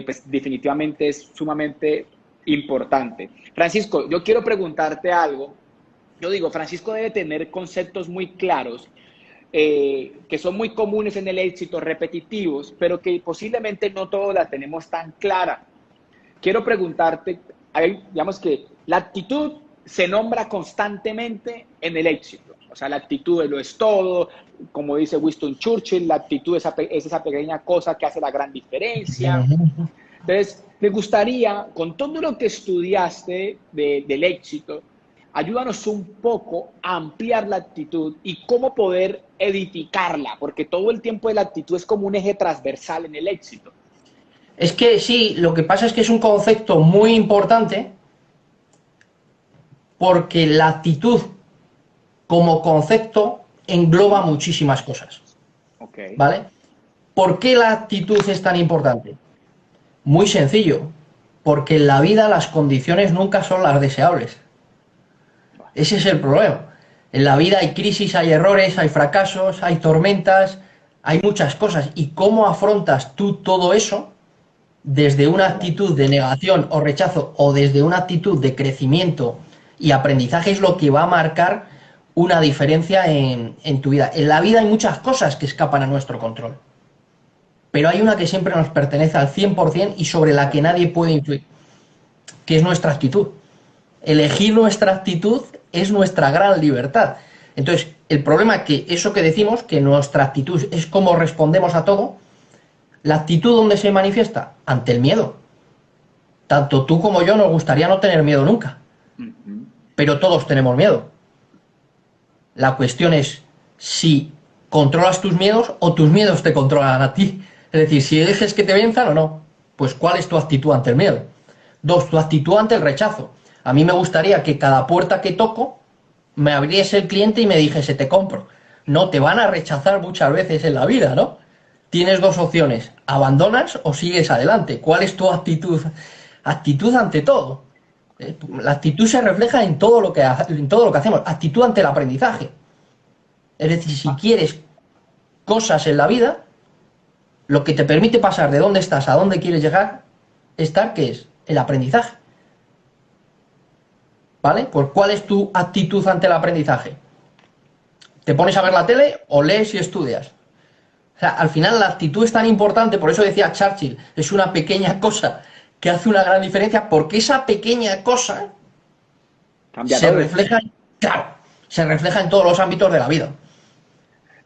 Speaker 2: pues definitivamente es sumamente importante. Francisco, yo quiero preguntarte algo. Yo digo, Francisco debe tener conceptos muy claros que son muy comunes en el éxito, repetitivos, pero que posiblemente no todos la tenemos tan clara. Quiero preguntarte, digamos que la actitud se nombra constantemente en el éxito. O sea, la actitud lo es todo, como dice Winston Churchill, la actitud es esa pequeña cosa que hace la gran diferencia. Entonces, me gustaría, con todo lo que estudiaste del éxito, ayúdanos un poco a ampliar la actitud y cómo poder edificarla, porque todo el tiempo la actitud es como un eje transversal en el éxito.
Speaker 1: Es que sí, lo que pasa es que es un concepto muy importante porque la actitud como concepto engloba muchísimas cosas.
Speaker 2: Okay.
Speaker 1: ¿Vale? ¿Por qué la actitud es tan importante? Muy sencillo, porque en la vida las condiciones nunca son las deseables. Ese es el problema. En la vida hay crisis, hay errores, hay fracasos, hay tormentas, hay muchas cosas. ¿Y cómo afrontas tú todo eso desde una actitud de negación o rechazo o desde una actitud de crecimiento y aprendizaje es lo que va a marcar una diferencia en tu vida? En la vida hay muchas cosas que escapan a nuestro control, pero hay una que siempre nos pertenece al 100% y sobre la que nadie puede influir, que es nuestra actitud. Elegir nuestra actitud es nuestra gran libertad. Entonces, el problema es que eso que decimos, que nuestra actitud es cómo respondemos a todo, la actitud ¿dónde se manifiesta? Ante el miedo. Tanto tú como yo nos gustaría no tener miedo nunca, pero todos tenemos miedo. La cuestión es si controlas tus miedos o tus miedos te controlan a ti. Es decir, si dejes que te venzan o no. Pues ¿cuál es tu actitud ante el miedo? 2, tu actitud ante el rechazo. A mí me gustaría que cada puerta que toco me abriese el cliente y me dijese, te compro. No, te van a rechazar muchas veces en la vida, ¿no? Tienes 2 opciones, abandonas o sigues adelante. ¿Cuál es tu actitud? Actitud ante todo. La actitud se refleja en todo lo que hacemos. Actitud ante el aprendizaje. Es decir, si quieres cosas en la vida, lo que te permite pasar de dónde estás a dónde quieres llegar, ¿qué es? El aprendizaje. ¿Vale? Pues ¿cuál es tu actitud ante el aprendizaje? ¿Te pones a ver la tele o lees y estudias? O sea, al final la actitud es tan importante, por eso decía Churchill, es una pequeña cosa que hace una gran diferencia, porque esa pequeña cosa
Speaker 2: Cambia
Speaker 1: se
Speaker 2: todo.
Speaker 1: refleja, claro, se refleja en todos los ámbitos de la vida.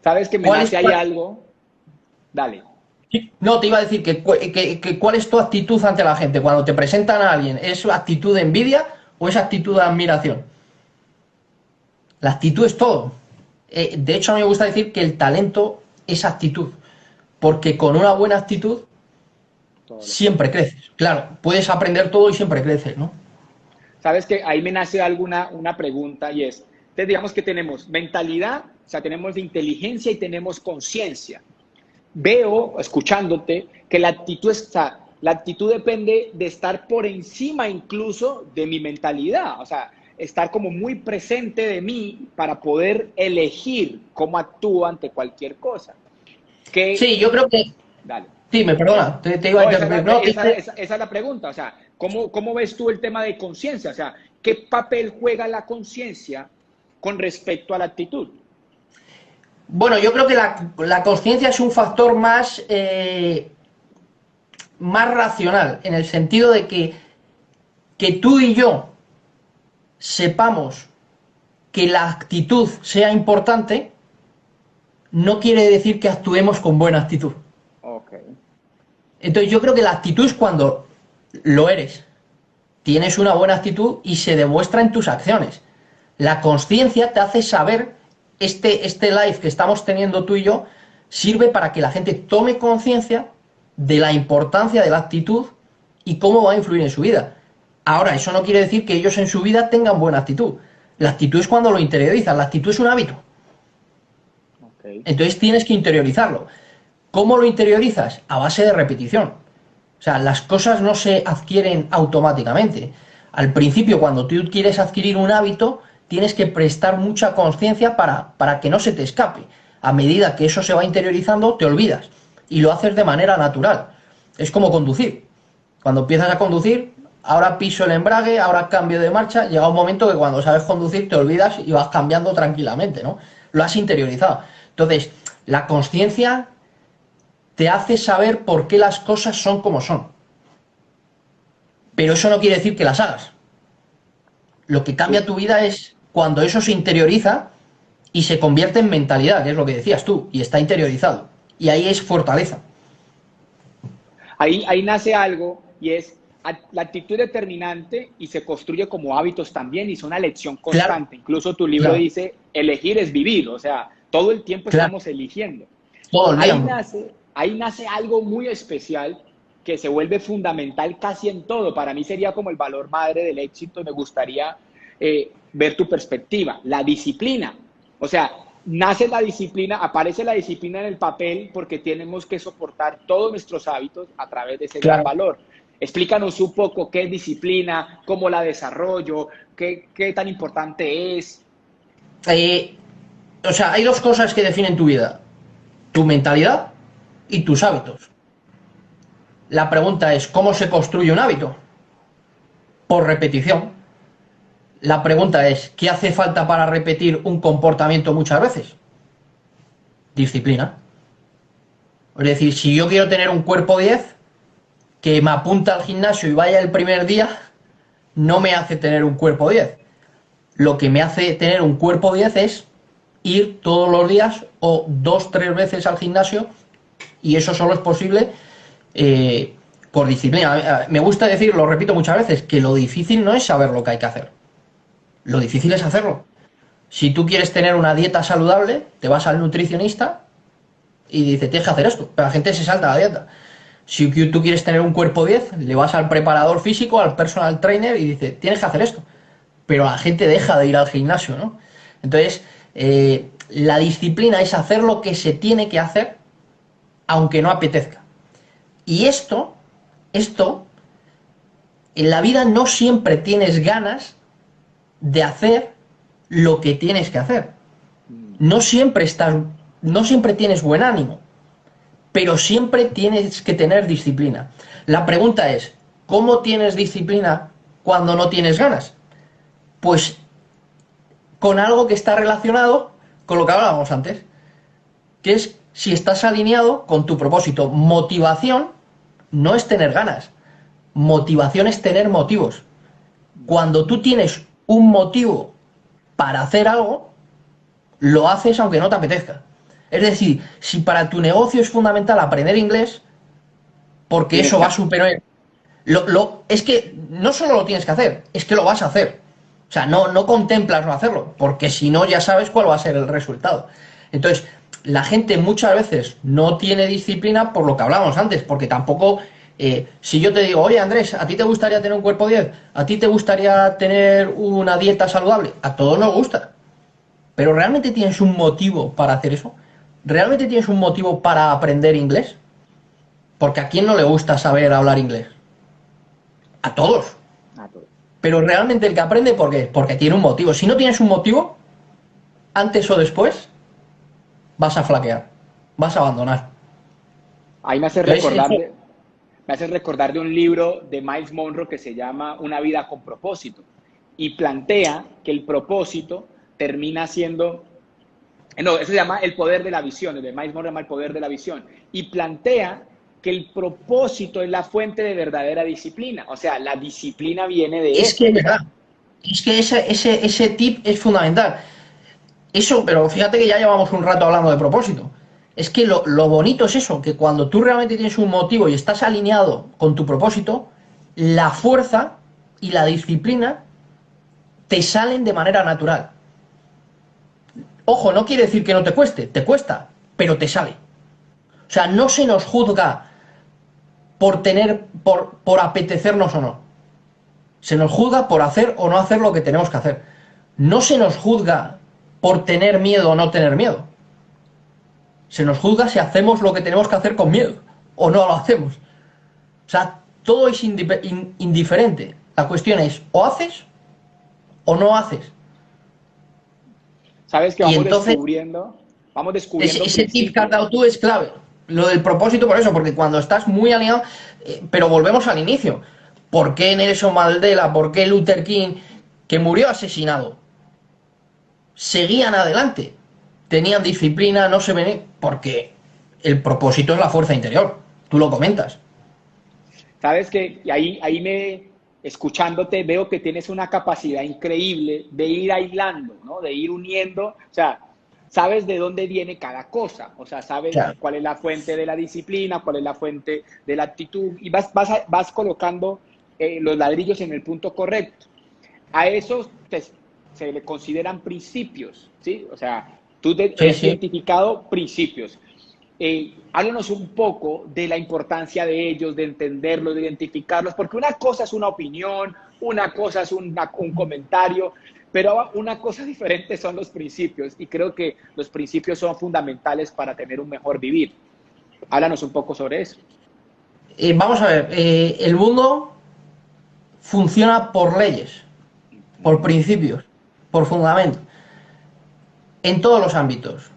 Speaker 2: ¿Sabes que me
Speaker 1: ¿Cuál es,
Speaker 2: nace ahí algo? Dale.
Speaker 1: no, te iba a decir que cuál es tu actitud ante la gente cuando te presentan a alguien, ¿es actitud de envidia o es actitud de admiración? La actitud es todo. De hecho, a mí me gusta decir que el talento es actitud, porque con una buena actitud
Speaker 2: Todo lo que
Speaker 1: siempre creces. Claro, puedes aprender todo y siempre creces, ¿no?
Speaker 2: Sabes que ahí me nace una pregunta y es, entonces digamos que tenemos mentalidad, o sea, tenemos inteligencia y tenemos conciencia. Veo, escuchándote, que la actitud está, la actitud depende de estar por encima incluso de mi mentalidad, o sea, estar como muy presente de mí para poder elegir cómo actúo ante cualquier cosa. Que,
Speaker 1: Sí, yo creo que...
Speaker 2: dale.
Speaker 1: Sí, me perdona, te iba a
Speaker 2: No,
Speaker 1: interrumpir. No,
Speaker 2: esa es la pregunta. O sea, ¿cómo ves tú el tema de conciencia? O sea, ¿qué papel juega la conciencia con respecto a la actitud?
Speaker 1: bueno, yo creo que la conciencia es un factor más, más racional, en el sentido de que tú y yo sepamos que la actitud sea importante, no quiere decir que actuemos con buena actitud.
Speaker 2: Ok.
Speaker 1: Entonces yo creo que la actitud es cuando lo eres, tienes una buena actitud y se demuestra en tus acciones. La conciencia te hace saber, este live que estamos teniendo tú y yo, sirve para que la gente tome conciencia de la importancia de la actitud y cómo va a influir en su vida. Ahora, eso no quiere decir que ellos en su vida tengan buena actitud. La actitud es cuando lo interiorizan, la actitud es un hábito.
Speaker 2: Ok.
Speaker 1: Entonces tienes que interiorizarlo. ¿Cómo lo interiorizas? A base de repetición. O sea, las cosas no se adquieren automáticamente. Al principio, cuando tú quieres adquirir un hábito, tienes que prestar mucha conciencia para que no se te escape. A medida que eso se va interiorizando, te olvidas. Y lo haces de manera natural. Es como conducir. Cuando empiezas a conducir, ahora piso el embrague, ahora cambio de marcha, llega un momento que cuando sabes conducir te olvidas y vas cambiando tranquilamente, ¿no? Lo has interiorizado. Entonces, la conciencia te hace saber por qué las cosas son como son. Pero eso no quiere decir que las hagas. Lo que cambia tu vida es cuando eso se interioriza y se convierte en mentalidad, que es lo que decías tú, y está interiorizado. Y ahí es fortaleza.
Speaker 2: Ahí nace algo y es la actitud determinante y se construye como hábitos también y es una lección
Speaker 1: Claro,
Speaker 2: constante. Incluso tu libro
Speaker 1: claro,
Speaker 2: dice, elegir es vivir, o sea, todo el tiempo
Speaker 1: claro.
Speaker 2: estamos eligiendo.
Speaker 1: Todo el
Speaker 2: Ahí
Speaker 1: día.
Speaker 2: nace, ahí nace algo muy especial que se vuelve fundamental casi en todo. Para mí sería como el valor madre del éxito y me gustaría ver tu perspectiva, la disciplina. O sea, nace la disciplina, aparece la disciplina en el papel porque tenemos que soportar todos nuestros hábitos a través de ese gran
Speaker 1: Claro.
Speaker 2: valor. Explícanos un poco qué es disciplina, cómo la desarrollo, qué tan importante es.
Speaker 1: Eh, o sea, hay dos cosas que definen tu vida. Tu mentalidad y tus hábitos. La pregunta es, ¿cómo se construye un hábito? Por repetición. La pregunta es, ¿qué hace falta para repetir un comportamiento muchas veces? Disciplina. Es decir, si yo quiero tener un cuerpo 10, que me apunta al gimnasio y vaya el primer día, no me hace tener un cuerpo 10. Lo que me hace tener un cuerpo 10 es ir todos los días o 2, 3 veces al gimnasio, y eso solo es posible por disciplina. Me gusta decir, lo repito muchas veces, que lo difícil no es saber lo que hay que hacer. Lo difícil es hacerlo. Si tú quieres tener una dieta saludable, te vas al nutricionista y dice, tienes que hacer esto. Pero la gente se salta la dieta. Si tú quieres tener un cuerpo 10, le vas al preparador físico, al personal trainer y dice, tienes que hacer esto. Pero la gente deja de ir al gimnasio, ¿no? Entonces, la disciplina es hacer lo que se tiene que hacer, aunque no apetezca. Y esto, en la vida no siempre tienes ganas de hacer lo que tienes que hacer. No siempre estás, no siempre tienes buen ánimo, pero siempre tienes que tener disciplina. La pregunta es, ¿cómo tienes disciplina cuando no tienes ganas? Pues con algo que está relacionado con lo que hablábamos antes, que es si estás alineado con tu propósito. Motivación no es tener ganas, motivación es tener motivos. Cuando tú tienes un motivo para hacer algo, lo haces aunque no te apetezca. Es decir, si para tu negocio es fundamental aprender inglés, porque
Speaker 2: Tienes
Speaker 1: eso
Speaker 2: que,
Speaker 1: va a superar... es que no solo lo tienes que hacer, es que lo vas a hacer. O sea, no contemplas no hacerlo, porque si no ya sabes cuál va a ser el resultado. Entonces, la gente muchas veces no tiene disciplina por lo que hablábamos antes, porque tampoco, si yo te digo, oye Andrés, ¿a ti te gustaría tener un cuerpo 10? ¿A ti te gustaría tener una dieta saludable? A todos nos gusta. Pero ¿realmente tienes un motivo para hacer eso? ¿Realmente tienes un motivo para aprender inglés? Porque ¿a quién no le gusta saber hablar inglés? A todos.
Speaker 2: a todo.
Speaker 1: Pero realmente el que aprende, ¿por qué? Porque tiene un motivo. Si no tienes un motivo, antes o después, vas a flaquear. Vas a abandonar.
Speaker 2: Ahí
Speaker 1: Entonces, eso,
Speaker 2: me hace recordar de un libro de Miles Monroe que se llama Una vida con propósito y plantea que el propósito termina siendo, no, eso se llama El poder de la visión, el de Miles Monroe se llama El poder de la visión y plantea que el propósito es la fuente de verdadera disciplina, o sea, la disciplina viene de
Speaker 1: es que
Speaker 2: eso,
Speaker 1: es
Speaker 2: o sea,
Speaker 1: verdad. Es que ese tip es fundamental. Eso, pero fíjate que ya llevamos un rato hablando de propósito. Es que lo bonito es eso, que cuando tú realmente tienes un motivo y estás alineado con tu propósito, la fuerza y la disciplina te salen de manera natural. Ojo, no quiere decir que no te cuesta, pero te sale. O sea, no se nos juzga por apetecernos o no. Se nos juzga por hacer o no hacer lo que tenemos que hacer. No se nos juzga por tener miedo o no tener miedo. Se nos juzga si hacemos lo que tenemos que hacer con miedo o no lo hacemos. O sea, todo es indiferente. La cuestión es o haces o no haces.
Speaker 2: sabes que
Speaker 1: Y entonces
Speaker 2: vamos descubriendo
Speaker 1: ese tip que has
Speaker 2: principios.
Speaker 1: dado tú es clave. Lo del propósito por eso, porque cuando estás muy alineado, pero volvemos al inicio. ¿Por qué Nelson Mandela? ¿Por qué Luther King, que murió asesinado? Seguían adelante. Tenían disciplina, no se ven, porque el propósito es la fuerza interior. Tú lo comentas.
Speaker 2: Sabes que y escuchándote, veo que tienes una capacidad increíble de ir aislando, ¿no? De ir uniendo, o sea, sabes de dónde viene cada cosa, o sea, sabes
Speaker 1: Claro.
Speaker 2: cuál es la fuente de la disciplina, cuál es la fuente de la actitud, y vas colocando los ladrillos en el punto correcto. A eso se le consideran principios, ¿sí? O sea,
Speaker 1: Sí,
Speaker 2: has
Speaker 1: sí.
Speaker 2: identificado principios. Háblanos un poco de la importancia de ellos, de entenderlos, de identificarlos, porque una cosa es una opinión, una cosa es un comentario, pero una cosa diferente son los principios y creo que los principios son fundamentales para tener un mejor vivir. Háblanos un poco sobre eso.
Speaker 1: Vamos a ver, el mundo funciona por leyes, por principios, por fundamentos, en todos los ámbitos,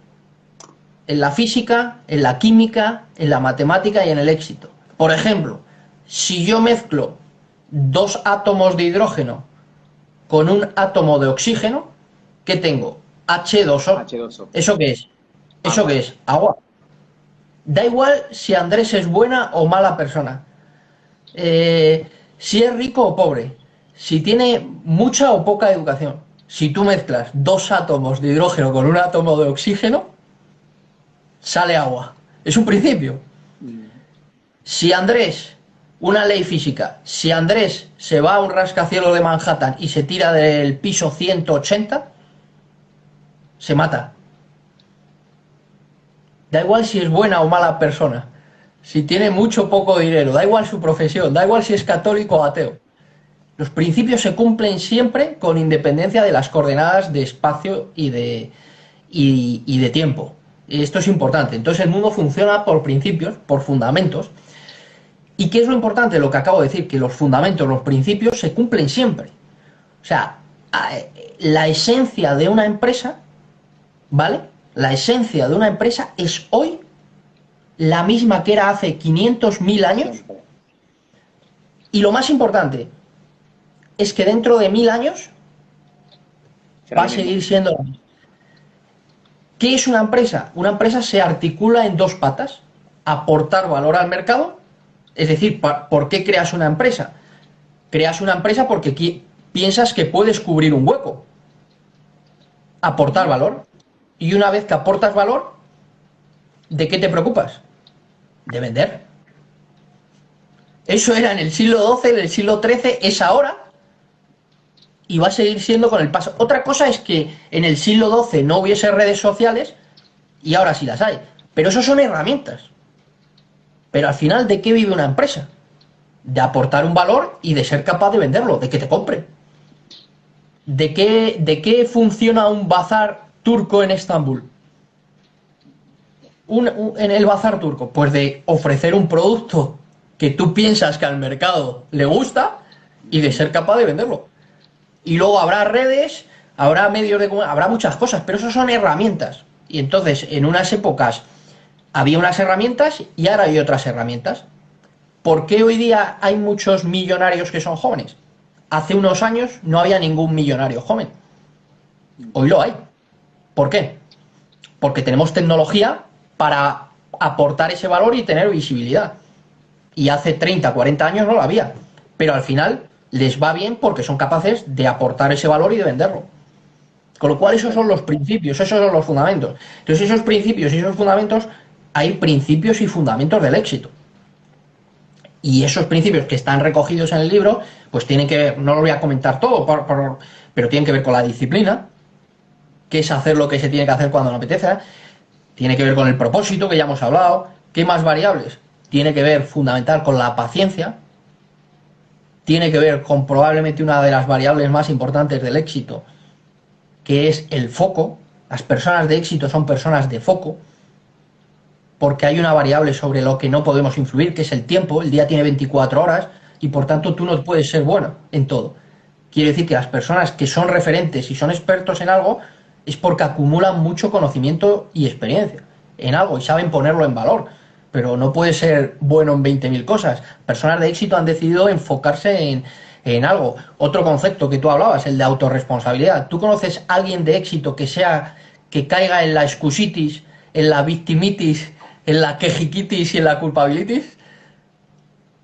Speaker 1: en la física, en la química, en la matemática y en el éxito. Por ejemplo, si yo mezclo dos átomos de hidrógeno con un átomo de oxígeno, ¿qué tengo? H2O.
Speaker 2: H2O.
Speaker 1: ¿Eso qué es? ¿Eso
Speaker 2: Agua.
Speaker 1: qué es? Agua. Da igual si Andrés es buena o mala persona, si es rico o pobre, si tiene mucha o poca educación. Si tú mezclas dos átomos de hidrógeno con un átomo de oxígeno, sale agua. Es un principio.
Speaker 2: Mm.
Speaker 1: Si Andrés, una ley física, si Andrés se va a un rascacielos de Manhattan y se tira del piso 180, se mata. Da igual si es buena o mala persona, si tiene mucho o poco dinero, da igual su profesión, da igual si es católico o ateo. Los principios se cumplen siempre con independencia de las coordenadas de espacio y de tiempo. Y esto es importante. Entonces el mundo funciona por principios, por fundamentos. ¿Y qué es lo importante? Lo que acabo de decir, que los fundamentos, los principios se cumplen siempre. O sea, la esencia de una empresa, ¿vale? La esencia de una empresa es hoy la misma que era hace 500.000 años.
Speaker 2: Siempre.
Speaker 1: Y lo más importante es que dentro de 1000 años
Speaker 2: Será
Speaker 1: va
Speaker 2: lo
Speaker 1: a
Speaker 2: mismo.
Speaker 1: seguir siendo la misma. ¿Qué es una empresa? Una empresa se articula en dos patas. Aportar valor al mercado, es decir, ¿por qué creas una empresa? Creas una empresa porque piensas que puedes cubrir un hueco. Aportar valor. Y una vez que aportas valor, ¿de qué te preocupas? De vender. Eso era en el siglo XII, en el siglo XIII, es ahora y va a seguir siendo con el paso. Otra cosa es que en el siglo XII no hubiese redes sociales y ahora sí las hay. Pero eso son herramientas. Pero al final, ¿de qué vive una empresa? De aportar un valor y de ser capaz de venderlo, de que te compre. ¿De qué funciona un bazar turco en Estambul? En el bazar turco, pues de ofrecer un producto que tú piensas que al mercado le gusta y de ser capaz de venderlo. Y luego habrá redes, habrá medios de comunicación, habrá muchas cosas, pero eso son herramientas. Y entonces, en unas épocas había unas herramientas y ahora hay otras herramientas. ¿Por qué hoy día hay muchos millonarios que son jóvenes? Hace unos años no había ningún millonario joven. Hoy lo hay. ¿Por qué? Porque tenemos tecnología para aportar ese valor y tener visibilidad. Y hace 30, 40 años no lo había. Pero al final les va bien porque son capaces de aportar ese valor y de venderlo. Con lo cual esos son los principios, esos son los fundamentos. Entonces esos principios y esos fundamentos, hay principios y fundamentos del éxito. Y esos principios que están recogidos en el libro, pues tienen que ver, no lo voy a comentar todo, pero tienen que ver con la disciplina, que es hacer lo que se tiene que hacer cuando no apetece, tiene que ver con el propósito, que ya hemos hablado. ¿Qué más variables? Tiene que ver fundamental con la paciencia, tiene que ver con probablemente una de las variables más importantes del éxito, que es el foco. Las personas de éxito son personas de foco, porque hay una variable sobre lo que no podemos influir, que es el tiempo. El día tiene 24 horas y por tanto tú no puedes ser bueno en todo. Quiere decir que las personas que son referentes y son expertos en algo es porque acumulan mucho conocimiento y experiencia en algo y saben ponerlo en valor, pero no puede ser bueno en 20.000 cosas. Personas de éxito han decidido enfocarse en algo. Otro concepto que tú hablabas, el de autorresponsabilidad. ¿Tú conoces a alguien de éxito que caiga en la excusitis, en la victimitis, en la quejiquitis y en la culpabilitis?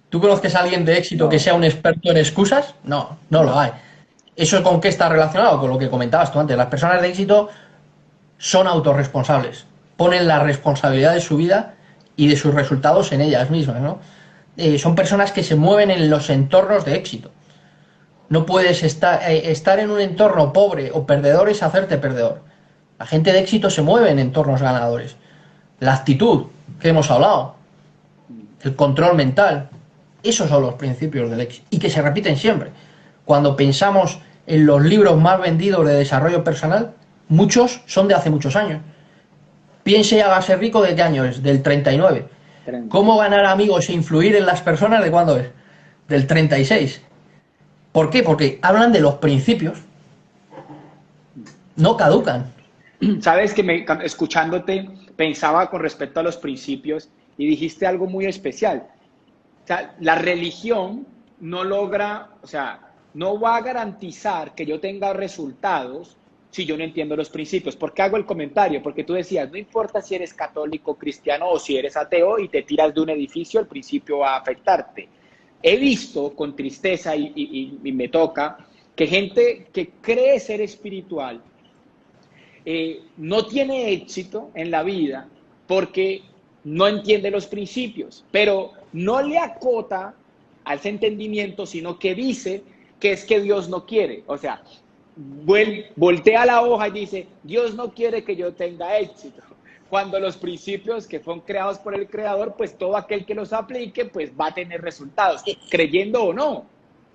Speaker 1: ¿Tú conoces a alguien de éxito que sea un experto en excusas? No, no lo hay. ¿Eso con qué está relacionado? Con lo que comentabas tú antes. Las personas de éxito son autorresponsables. Ponen la responsabilidad de su vida y de sus resultados en ellas mismas, ¿no? Son personas que se mueven en los entornos de éxito. No puedes estar en un entorno pobre o perdedor es hacerte perdedor. La gente de éxito se mueve en entornos ganadores. La actitud, que hemos hablado, el control mental, esos son los principios del éxito y que se repiten siempre. Cuando pensamos en los libros más vendidos de desarrollo personal, muchos son de hace muchos años. Piense y hágase rico, ¿de qué año es? Del 39. ¿Cómo ganar amigos e influir en las personas? ¿De cuándo es? Del 36. ¿Por qué? Porque hablan de los principios. No caducan.
Speaker 2: Sabes que escuchándote pensaba con respecto a los principios y dijiste algo muy especial. O sea, la religión no logra, o sea, no va a garantizar que yo tenga resultados si yo no entiendo los principios. ¿Por qué hago el comentario? Porque tú decías, no importa si eres católico, cristiano o si eres ateo y te tiras de un edificio, el principio va a afectarte. He visto con tristeza y me toca que gente que cree ser espiritual no tiene éxito en la vida porque no entiende los principios, pero no le acota a ese entendimiento, sino que dice que es que Dios no quiere. O sea, voltea la hoja y dice, Dios no quiere que yo tenga éxito. Cuando los principios que fueron creados por el Creador, pues todo aquel que los aplique, pues va a tener resultados, creyendo o no.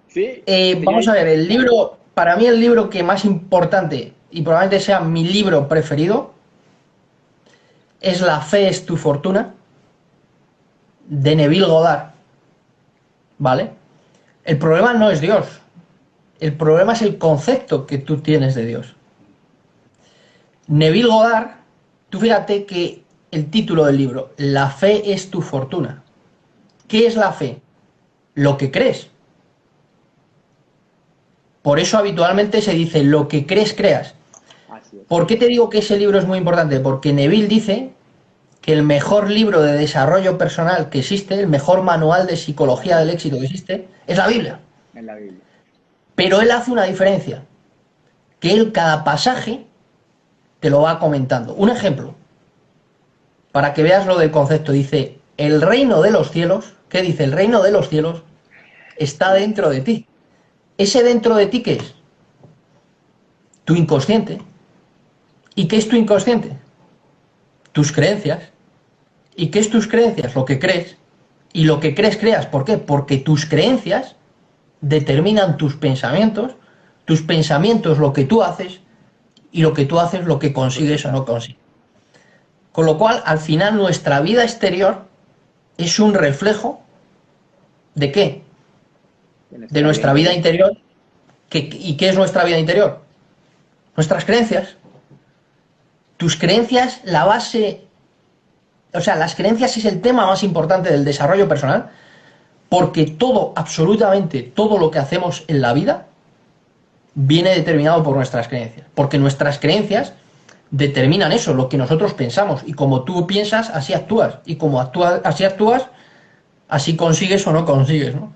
Speaker 2: ¿Sí?
Speaker 1: Vamos a ver, el libro, para mí el libro que más importante y probablemente sea mi libro preferido es La fe es tu fortuna, de Neville Goddard, ¿vale? El problema no es Dios, el problema es el concepto que tú tienes de Dios. Neville Goddard, tú fíjate que el título del libro, La fe es tu fortuna. ¿Qué es la fe? Lo que crees. Por eso habitualmente se dice, lo que crees, creas.
Speaker 2: Así es.
Speaker 1: ¿Por qué te digo que ese libro es muy importante? Porque Neville dice que el mejor libro de desarrollo personal que existe, el mejor manual de psicología del éxito que existe, es la Biblia.
Speaker 2: En la Biblia.
Speaker 1: Pero él hace una diferencia, que él cada pasaje te lo va comentando. Un ejemplo, para que veas lo del concepto, dice, el reino de los cielos, ¿qué dice? El reino de los cielos está dentro de ti. ¿Ese dentro de ti qué es? Tu inconsciente. ¿Y qué es tu inconsciente? Tus creencias. ¿Y qué es tus creencias? Lo que crees. Y lo que crees, creas. ¿Por qué? Porque tus creencias determinan tus pensamientos lo que tú haces, y lo que tú haces lo que consigues o no consigues. Con lo cual, al final, nuestra vida exterior es un reflejo ¿de qué? De nuestra vida interior. ¿Y qué es nuestra vida interior? Nuestras creencias. Tus creencias, la base, o sea, las creencias es el tema más importante del desarrollo personal, porque todo, absolutamente todo lo que hacemos en la vida viene determinado por nuestras creencias, porque nuestras creencias determinan eso, lo que nosotros pensamos, y como tú piensas, así actúas, y como así actúas, así consigues o no consigues, ¿no?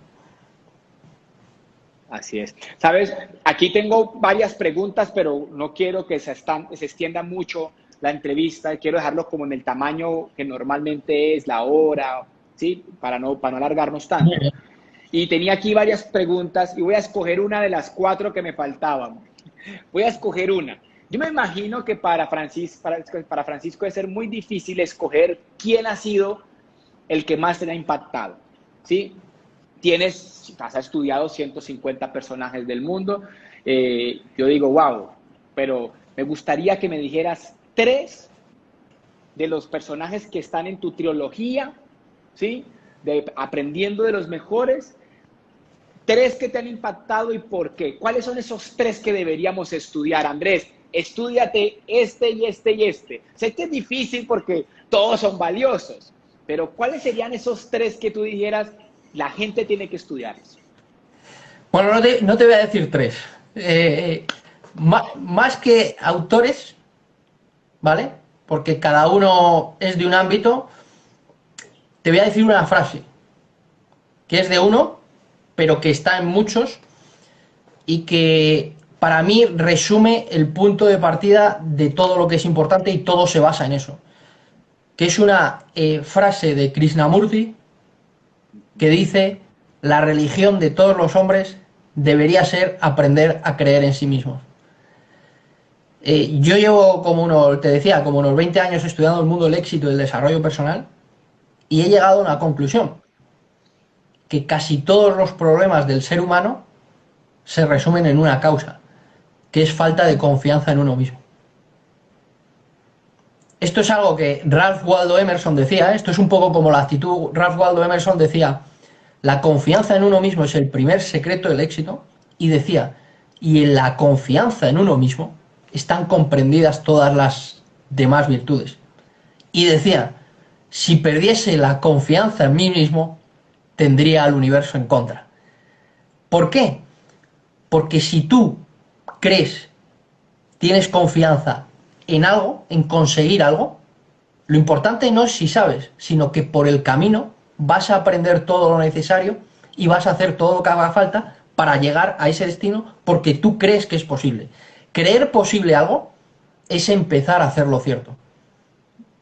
Speaker 2: Así es. Sabes, aquí tengo varias preguntas, pero no quiero que se extienda mucho la entrevista. Quiero dejarlo como en el tamaño que normalmente es, la hora, ¿sí? Para no alargarnos tanto. Y tenía aquí varias preguntas y voy a escoger una de las 4 que me faltaban. Voy a escoger una. Yo me imagino que para Francisco debe ser muy difícil escoger quién ha sido el que más te ha impactado, ¿sí? Has estudiado 150 personajes del mundo. Yo digo, wow, pero me gustaría que me dijeras 3 de los personajes que están en tu trilogía, ¿sí? Aprendiendo de los mejores. 3 que te han impactado y por qué. ¿Cuáles son esos 3 que deberíamos estudiar, Andrés? Estúdiate este y este y este. Sé que es difícil porque todos son valiosos, pero ¿cuáles serían esos 3 que tú dijeras, la gente tiene que estudiarlos?
Speaker 1: Bueno, no te voy a decir 3. Más que autores, ¿vale? Porque cada uno es de un ámbito, te voy a decir una frase, que es de uno, pero que está en muchos, y que para mí resume el punto de partida de todo lo que es importante, y todo se basa en eso. Que es una frase de Krishnamurti, que dice: la religión de todos los hombres debería ser aprender a creer en sí mismos. Yo llevo como unos 20 años estudiando el mundo del éxito y del desarrollo personal, y he llegado a una conclusión, que casi todos los problemas del ser humano se resumen en una causa, que es falta de confianza en uno mismo. Esto es algo que Ralph Waldo Emerson decía, esto es un poco como la actitud. Ralph Waldo Emerson decía: la confianza en uno mismo es el primer secreto del éxito, y decía, y en la confianza en uno mismo están comprendidas todas las demás virtudes. Y decía: si perdiese la confianza en mí mismo, tendría al universo en contra. ¿Por qué? Porque si tú crees, tienes confianza en algo, en conseguir algo, lo importante no es si sabes, sino que por el camino vas a aprender todo lo necesario y vas a hacer todo lo que haga falta para llegar a ese destino, porque tú crees que es posible. Creer posible algo es empezar a hacerlo cierto.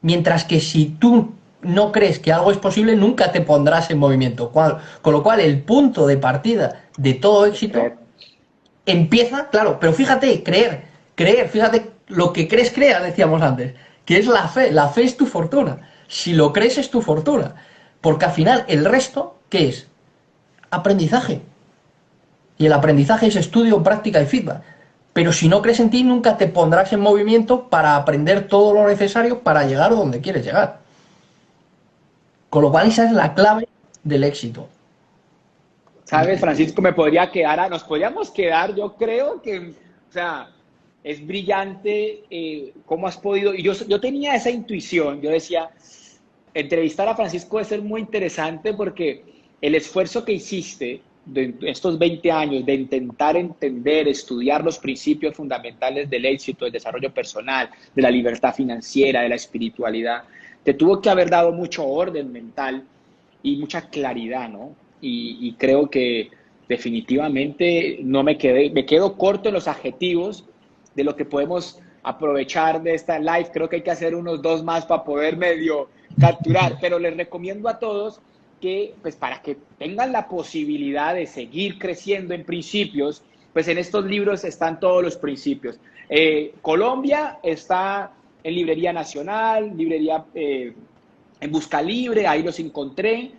Speaker 1: Mientras que si tú no crees que algo es posible, nunca te pondrás en movimiento. Con lo cual, el punto de partida de todo éxito empieza, claro, pero fíjate, creer, fíjate, lo que crees, creas, decíamos antes, que es la fe es tu fortuna. Si lo crees, es tu fortuna. Porque al final, el resto, ¿qué es? Aprendizaje. Y el aprendizaje es estudio, práctica y feedback. Pero si no crees en ti, nunca te pondrás en movimiento para aprender todo lo necesario para llegar donde quieres llegar. Con lo cual, esa es la clave del éxito.
Speaker 2: ¿Sabes, Francisco? Nos podríamos quedar, yo creo que, o sea, es brillante cómo has podido, y yo tenía esa intuición, yo decía, entrevistar a Francisco debe ser muy interesante porque el esfuerzo que hiciste de estos 20 años de intentar entender, estudiar los principios fundamentales del éxito, del desarrollo personal, de la libertad financiera, de la espiritualidad, te tuvo que haber dado mucho orden mental y mucha claridad, ¿no? Y creo que definitivamente no me quedé, me quedo corto en los adjetivos de lo que podemos aprovechar de esta live. Creo que hay que hacer unos 2 más para poder medio capturar, pero les recomiendo a todos que, pues, para que tengan la posibilidad de seguir creciendo en principios, pues en estos libros están todos los principios. Colombia está en Librería Nacional, librería en Busca Libre, ahí los encontré.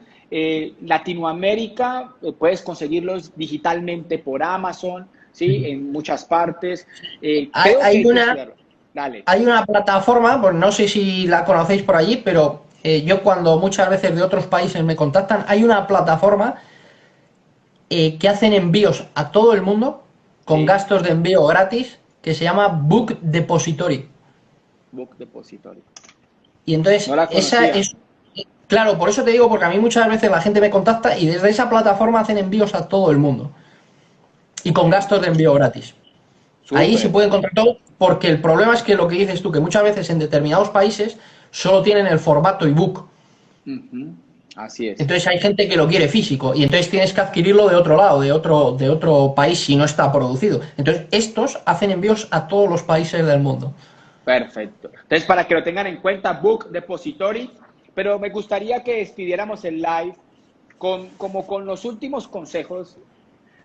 Speaker 2: Latinoamérica, puedes conseguirlos digitalmente por Amazon, ¿sí? En muchas partes. Creo que hay que estudiarlo. Dale.
Speaker 1: Hay una plataforma, pues no sé si la conocéis por allí, pero yo cuando muchas veces de otros países me contactan, hay una plataforma que hacen envíos a todo el mundo con
Speaker 2: Sí.
Speaker 1: gastos de envío gratis, que se llama Book Depository.
Speaker 2: Book Depository.
Speaker 1: Y entonces,
Speaker 2: No la
Speaker 1: esa
Speaker 2: conocía.
Speaker 1: es, claro, por eso te digo, porque a mí muchas veces la gente me contacta y desde esa plataforma hacen envíos a todo el mundo. Y con
Speaker 2: Ok.
Speaker 1: gastos de envío gratis. Ahí se
Speaker 2: Súper.
Speaker 1: puede encontrar todo, porque el problema es que lo que dices tú, que muchas veces en determinados países solo tienen el formato ebook.
Speaker 2: Ujú. Así es.
Speaker 1: Entonces hay gente que lo quiere físico y entonces tienes que adquirirlo de otro lado, de otro país si no está producido. Entonces estos hacen envíos a todos los países del mundo.
Speaker 2: Perfecto. Entonces, para que lo tengan en cuenta, Book Depository. Pero me gustaría que despidiéramos el live como con los últimos consejos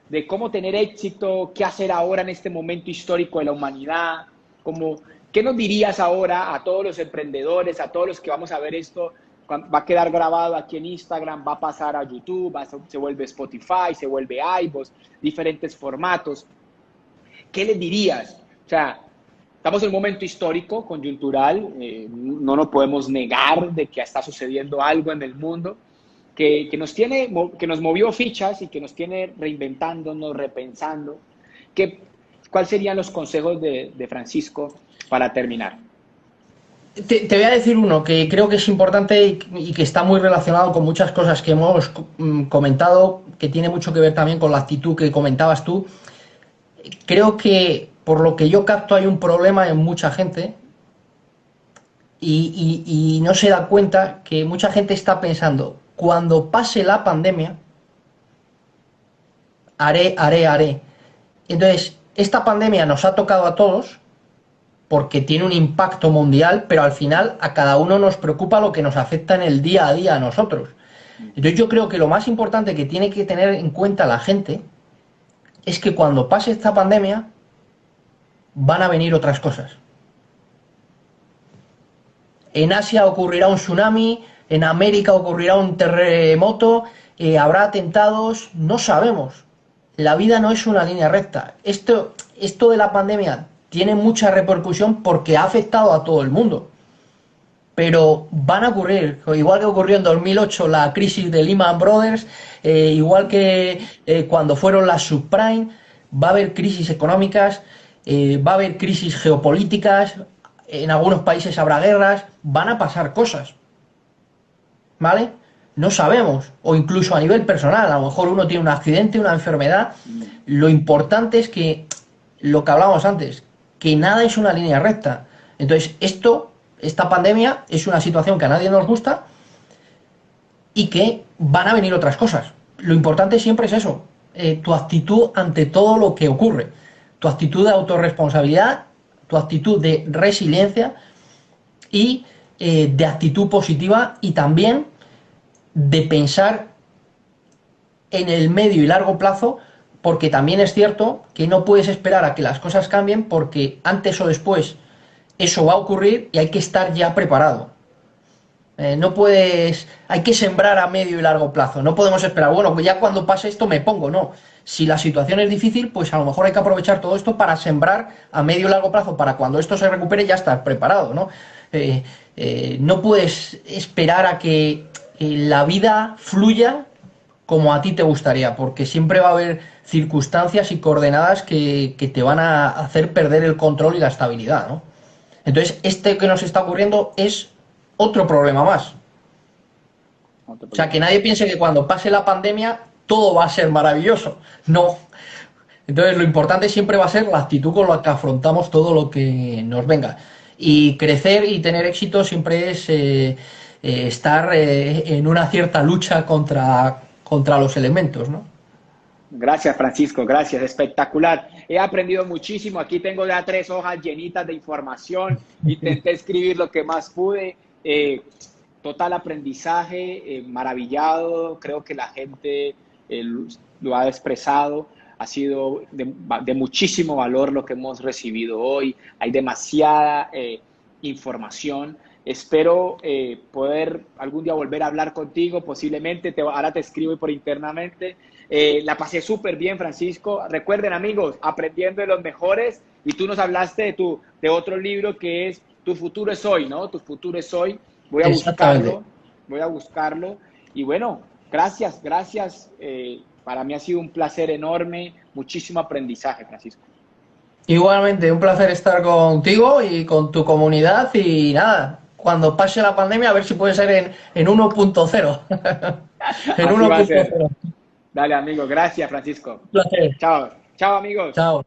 Speaker 2: de cómo tener éxito, qué hacer ahora en este momento histórico de la humanidad, como, ¿qué nos dirías ahora a todos los emprendedores, a todos los que vamos a ver esto? Va a quedar grabado aquí en Instagram, va a pasar a YouTube, se vuelve Spotify, se vuelve iVoox, diferentes formatos. ¿Qué les dirías? O sea, estamos en un momento histórico, coyuntural, no nos podemos negar de que está sucediendo algo en el mundo que nos movió fichas y que nos tiene reinventándonos, repensando. ¿Cuáles serían los consejos de Francisco para terminar?
Speaker 1: Te voy a decir uno que creo que es importante y que está muy relacionado con muchas cosas que hemos comentado, que tiene mucho que ver también con la actitud que comentabas tú. Creo que por lo que yo capto hay un problema en mucha gente y no se da cuenta que mucha gente está pensando, cuando pase la pandemia, haré. Entonces, esta pandemia nos ha tocado a todos porque tiene un impacto mundial, pero al final a cada uno nos preocupa lo que nos afecta en el día a día a nosotros. Entonces yo creo que lo más importante que tiene que tener en cuenta la gente es que cuando pase esta pandemia van a venir otras cosas. En Asia ocurrirá un tsunami, en América ocurrirá un terremoto, habrá atentados, no sabemos. La vida no es una línea recta. Esto de la pandemia tiene mucha repercusión porque ha afectado a todo el mundo. Pero van a ocurrir, igual que ocurrió en 2008 la crisis de Lehman Brothers, igual que cuando fueron las subprime, va a haber crisis económicas, va a haber crisis geopolíticas, en algunos países habrá guerras, van a pasar cosas, ¿vale? No sabemos, o incluso a nivel personal, a lo mejor uno tiene un accidente, una enfermedad, lo importante es que, lo que hablábamos antes, que nada es una línea recta. Entonces, esta pandemia es una situación que a nadie nos gusta y que van a venir otras cosas. Lo importante siempre es eso, tu actitud ante todo lo que ocurre, tu actitud de autorresponsabilidad, tu actitud de resiliencia y de actitud positiva y también de pensar en el medio y largo plazo, porque también es cierto que no puedes esperar a que las cosas cambien porque antes o después eso va a ocurrir y hay que estar ya preparado. No puedes, hay que sembrar a medio y largo plazo. No podemos esperar, bueno, pues ya cuando pase esto me pongo, no. Si la situación es difícil, pues a lo mejor hay que aprovechar todo esto para sembrar a medio y largo plazo, para cuando esto se recupere ya estar preparado, ¿no? No puedes esperar a que la vida fluya como a ti te gustaría, porque siempre va a haber circunstancias y coordenadas que te van a hacer perder el control y la estabilidad, ¿no? Entonces, este que nos está ocurriendo es otro problema más. O sea, que nadie piense que cuando pase la pandemia todo va a ser maravilloso. No. Entonces, lo importante siempre va a ser la actitud con la que afrontamos todo lo que nos venga. Y crecer y tener éxito siempre es estar en una cierta lucha contra los elementos, ¿no?
Speaker 2: Gracias, Francisco, gracias, espectacular. He aprendido muchísimo. Aquí tengo ya 3 hojas llenitas de información. Intenté escribir lo que más pude. Total aprendizaje, maravillado. Creo que la gente lo ha expresado. Ha sido de muchísimo valor lo que hemos recibido hoy. Hay demasiada información. Espero poder algún día volver a hablar contigo, posiblemente. Ahora te escribo por internamente. La pasé súper bien, Francisco. Recuerden, amigos, aprendiendo de los mejores. Y tú nos hablaste de otro libro que es Tu futuro es hoy, ¿no? Tu futuro es hoy. Voy a buscarlo. Voy a buscarlo. Y bueno, gracias, gracias. Para mí ha sido un placer enorme. Muchísimo aprendizaje, Francisco.
Speaker 1: Igualmente, un placer estar contigo y con tu comunidad y nada, cuando pase la pandemia a ver si puede ser en 1.0. En
Speaker 2: Así va a ser.
Speaker 1: 1.0.
Speaker 2: Dale, amigo. Gracias, Francisco.
Speaker 1: Un placer.
Speaker 2: Chao. Chao, amigos.
Speaker 1: Chao.